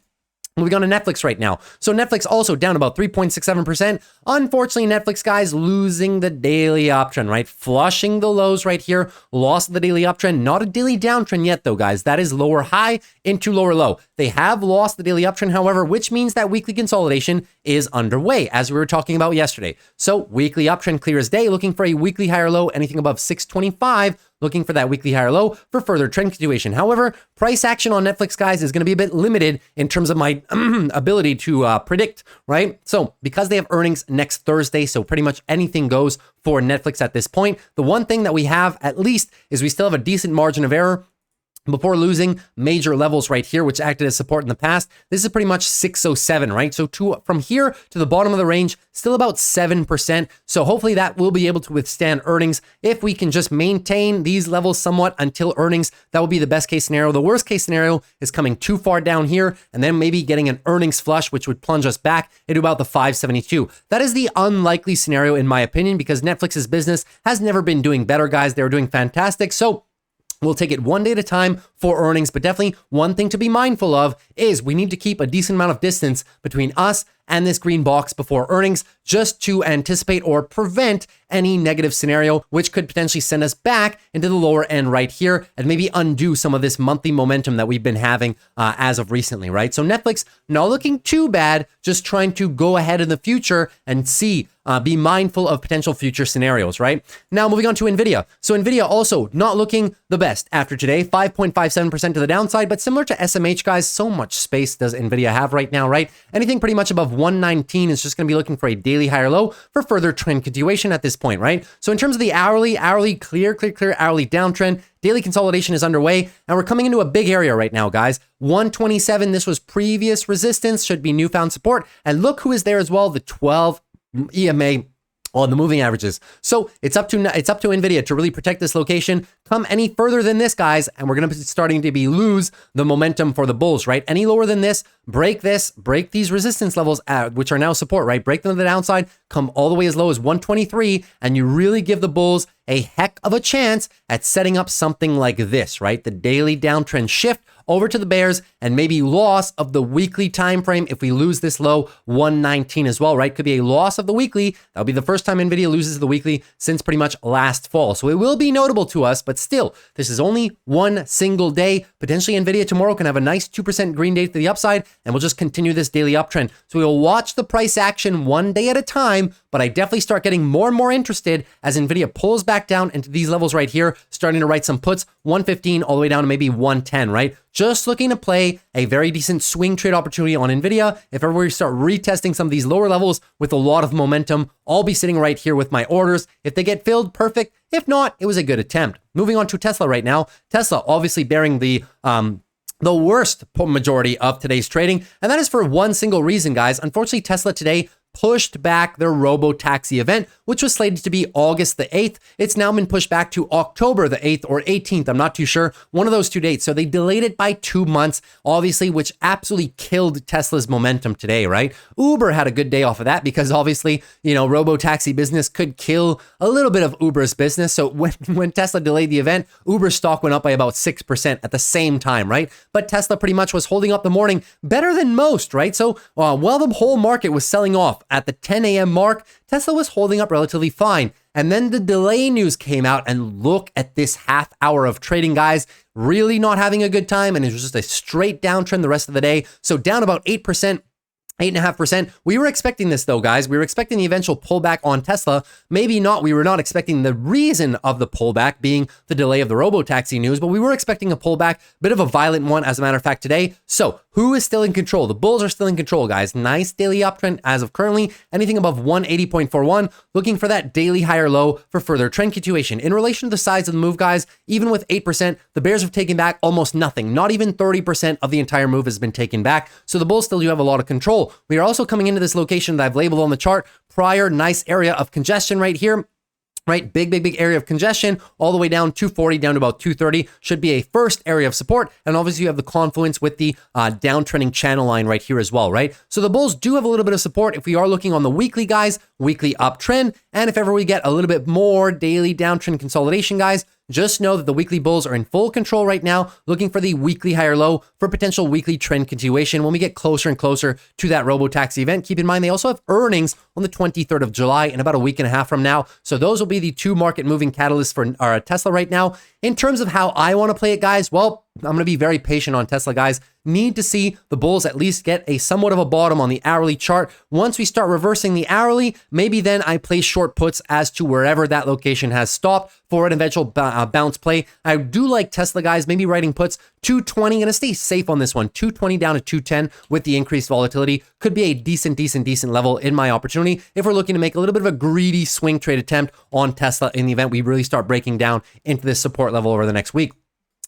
Speaker 1: Moving on to Netflix right now. So Netflix also down about 3.67%. Unfortunately, Netflix, guys, losing the daily uptrend, right? Flushing the lows right here. Lost the daily uptrend. Not a daily downtrend yet, though, guys. That is lower high into lower low. They have lost the daily uptrend, however, which means that weekly consolidation is underway, as we were talking about yesterday. So weekly uptrend clear as day, looking for a weekly higher low, anything above 625. Looking for that weekly higher low for further trend continuation. However, price action on Netflix, guys, is going to be a bit limited in terms of my ability to predict, right? So because they have earnings next Thursday, so pretty much anything goes for Netflix at this point. The one thing that we have at least is we still have a decent margin of error before losing major levels right here, which acted as support in the past. This is pretty much 607, right? So from here to the bottom of the range, still about 7%. So hopefully that will be able to withstand earnings. If we can just maintain these levels somewhat until earnings, that will be the best case scenario. The worst case scenario is coming too far down here and then maybe getting an earnings flush, which would plunge us back into about the 572. That is the unlikely scenario in my opinion, because Netflix's business has never been doing better, guys. They're doing fantastic. So we'll take it one day at a time for earnings, but definitely one thing to be mindful of is we need to keep a decent amount of distance between us and this green box before earnings, just to anticipate or prevent any negative scenario, which could potentially send us back into the lower end right here and maybe undo some of this monthly momentum that we've been having as of recently, right? So Netflix, not looking too bad, just trying to go ahead in the future and see, be mindful of potential future scenarios, right? Now moving on to NVIDIA. So NVIDIA also not looking the best after today, 5.57% to the downside, but similar to SMH, guys, so much space does NVIDIA have right now, right? Anything pretty much above 119 is just going to be looking for a daily higher low for further trend continuation at this point, right? So in terms of the hourly clear hourly downtrend, daily consolidation is underway, and we're coming into a big area right now, guys. 127, this was previous resistance, should be newfound support, and look who is there as well, the 12 EMA on the moving averages. So it's up to NVIDIA to really protect this location. Come any further than this, guys, and we're going to be starting to lose the momentum for the bulls, right? Any lower than this, break these resistance levels, which are now support, right? Break them to the downside, come all the way as low as 123, and you really give the bulls a heck of a chance at setting up something like this, right? The daily downtrend shift over to the bears and maybe loss of the weekly time frame if we lose this low 119 as well, right? Could be a loss of the weekly. That'll be the first time NVIDIA loses the weekly since pretty much last fall. So it will be notable to us, but but still, this is only one single day. Potentially NVIDIA tomorrow can have a nice 2% green day to the upside, and we'll just continue this daily uptrend. So we'll watch the price action one day at a time, but I definitely start getting more and more interested as NVIDIA pulls back down into these levels right here, starting to write some puts, 115 all the way down to maybe 110, right? Just looking to play a very decent swing trade opportunity on NVIDIA. If ever we start retesting some of these lower levels with a lot of momentum, I'll be sitting right here with my orders. If they get filled, perfect. If not, it was a good attempt. Moving on to Tesla right now. Tesla obviously bearing the worst majority of today's trading, and that is for one single reason, guys. Unfortunately, Tesla today pushed back their robo-taxi event, which was slated to be August the 8th. It's now been pushed back to October the 8th or 18th. I'm not too sure. One of those two dates. So they delayed it by 2 months, obviously, which absolutely killed Tesla's momentum today, right? Uber had a good day off of that because obviously, robo-taxi business could kill a little bit of Uber's business. So when Tesla delayed the event, Uber's stock went up by about 6% at the same time, right? But Tesla pretty much was holding up the morning better than most, right? So while the whole market was selling off at the 10 a.m. mark, Tesla was holding up relatively fine. And then the delay news came out, and look at this half hour of trading, guys. Really not having a good time, and it was just a straight downtrend the rest of the day. So down about 8%. 8.5%. We were expecting this though, guys. We were expecting the eventual pullback on Tesla. Maybe not. We were not expecting the reason of the pullback being the delay of the robo-taxi news, but we were expecting a pullback, bit of a violent one, as a matter of fact, today. So who is still in control? The bulls are still in control, guys. Nice daily uptrend as of currently. Anything above 180.41, looking for that daily higher low for further trend continuation. In relation to the size of the move, guys, even with 8%, the bears have taken back almost nothing. Not even 30% of the entire move has been taken back. So the bulls still do have a lot of control. We are also coming into this location that I've labeled on the chart prior, nice area of congestion right here. Right, big area of congestion, all the way down 240 down to about 230 should be a first area of support. And obviously you have the confluence with the downtrending channel line right here as well, right? So the bulls do have a little bit of support if we are looking on the weekly, guys, weekly uptrend. And if ever we get a little bit more daily downtrend consolidation, guys, just know that the weekly bulls are in full control right now, looking for the weekly higher low for potential weekly trend continuation when we get closer and closer to that robo-taxi event. Keep in mind, they also have earnings on the 23rd of July in about a week and a half from now. So those will be the two market moving catalysts for our Tesla right now. In terms of how I want to play it, guys, well, I'm going to be very patient on Tesla, guys. Need to see the bulls at least get a somewhat of a bottom on the hourly chart. Once we start reversing the hourly, maybe then I place short puts as to wherever that location has stopped for an eventual bounce play. I do like Tesla, guys, maybe writing puts 220. Going to stay safe on this one. 220 down to 210 with the increased volatility could be a decent level in my opportunity if we're looking to make a little bit of a greedy swing trade attempt on Tesla in the event we really start breaking down into this support level over the next week.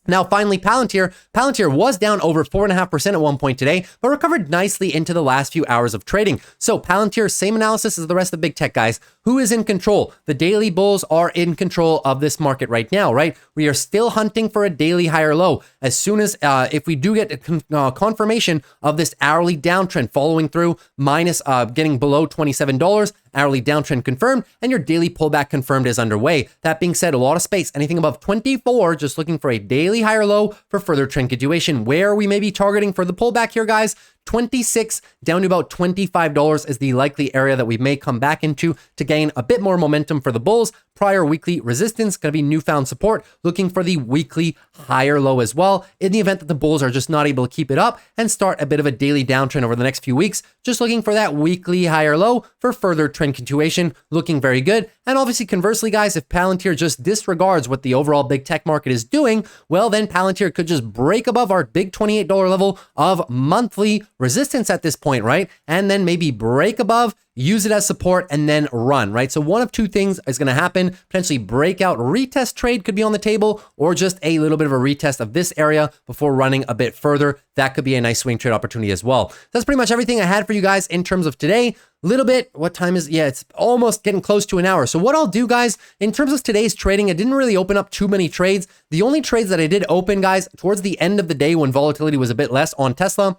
Speaker 1: Now, finally, Palantir. Palantir was down over 4.5% at one point today, but recovered nicely into the last few hours of trading. So Palantir, same analysis as the rest of the big tech guys. Who is in control? The daily bulls are in control of this market right now, right? We are still hunting for a daily higher low. As soon as, if we do get a confirmation of this hourly downtrend following through, minus getting below $27, hourly downtrend confirmed, and your daily pullback confirmed is underway. That being said, a lot of space, anything above 24, just looking for a daily higher low for further trend continuation. Where we may be targeting for the pullback here, guys, 26 down to about $25 is the likely area that we may come back into to gain a bit more momentum for the bulls. Prior weekly resistance, going to be newfound support, looking for the weekly higher low as well in the event that the bulls are just not able to keep it up and start a bit of a daily downtrend over the next few weeks. Just looking for that weekly higher low for further trend continuation, looking very good. And obviously, conversely, guys, if Palantir just disregards what the overall big tech market is doing, well, then Palantir could just break above our big $28 level of monthly resistance at this point, right? And then maybe break above, use it as support, and then run, right? So one of two things is going to happen. Potentially breakout retest trade could be on the table, or just a little bit of a retest of this area before running a bit further. That could be a nice swing trade opportunity as well. That's pretty much everything I had for you guys in terms of today. Little bit, what time is, yeah, it's almost getting close to an hour. So what I'll do, guys, in terms of today's trading, I didn't really open up too many trades. The only trades that I did open, guys, towards the end of the day when volatility was a bit less on Tesla,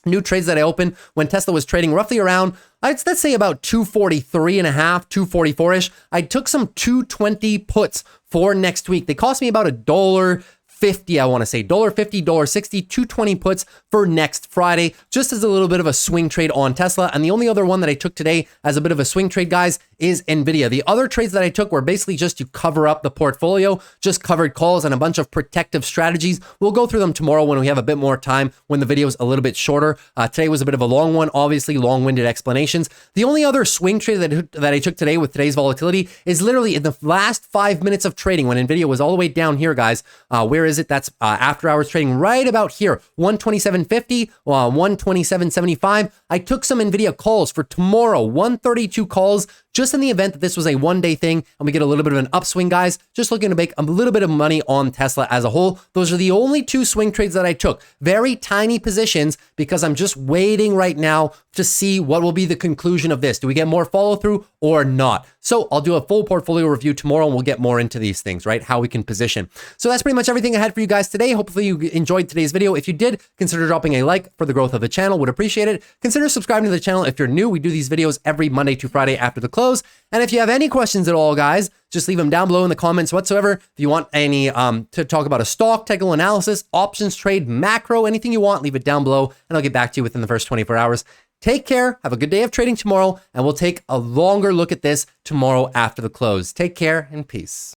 Speaker 1: new trades that I opened when Tesla was trading roughly around, let's say about 243.5, 244-ish. I took some 220 puts for next week. They cost me about $1.50, I want to say $1.50, $1.60, 220 puts for next Friday, just as a little bit of a swing trade on Tesla. And the only other one that I took today as a bit of a swing trade, guys, is NVIDIA. The other trades that I took were basically just to cover up the portfolio, just covered calls and a bunch of protective strategies. We'll go through them tomorrow when we have a bit more time, when the video is a little bit shorter. Today was a bit of a long one, obviously long-winded explanations. The only other swing trade that I took today with today's volatility is literally in the last 5 minutes of trading when NVIDIA was all the way down here, guys. Where is it? That's after hours trading right about here, 127.50, 127.75. I took some NVIDIA calls for tomorrow, 132 calls, just in the event that this was a one-day thing and we get a little bit of an upswing, guys. Just looking to make a little bit of money on Tesla as a whole. Those are the only two swing trades that I took. Very tiny positions because I'm just waiting right now to see what will be the conclusion of this. Do we get more follow-through or not? So I'll do a full portfolio review tomorrow and we'll get more into these things, right? How we can position. So that's pretty much everything I had for you guys today. Hopefully you enjoyed today's video. If you did, consider dropping a like for the growth of the channel. Would appreciate it. Consider subscribing to the channel if you're new. We do these videos every Monday to Friday after the close. And if you have any questions at all, guys, just leave them down below in the comments whatsoever. If you want any to talk about a stock, technical analysis, options trade, macro, anything you want, leave it down below and I'll get back to you within the first 24 hours. Take care. Have a good day of trading tomorrow, and we'll take a longer look at this tomorrow after the close. Take care and peace.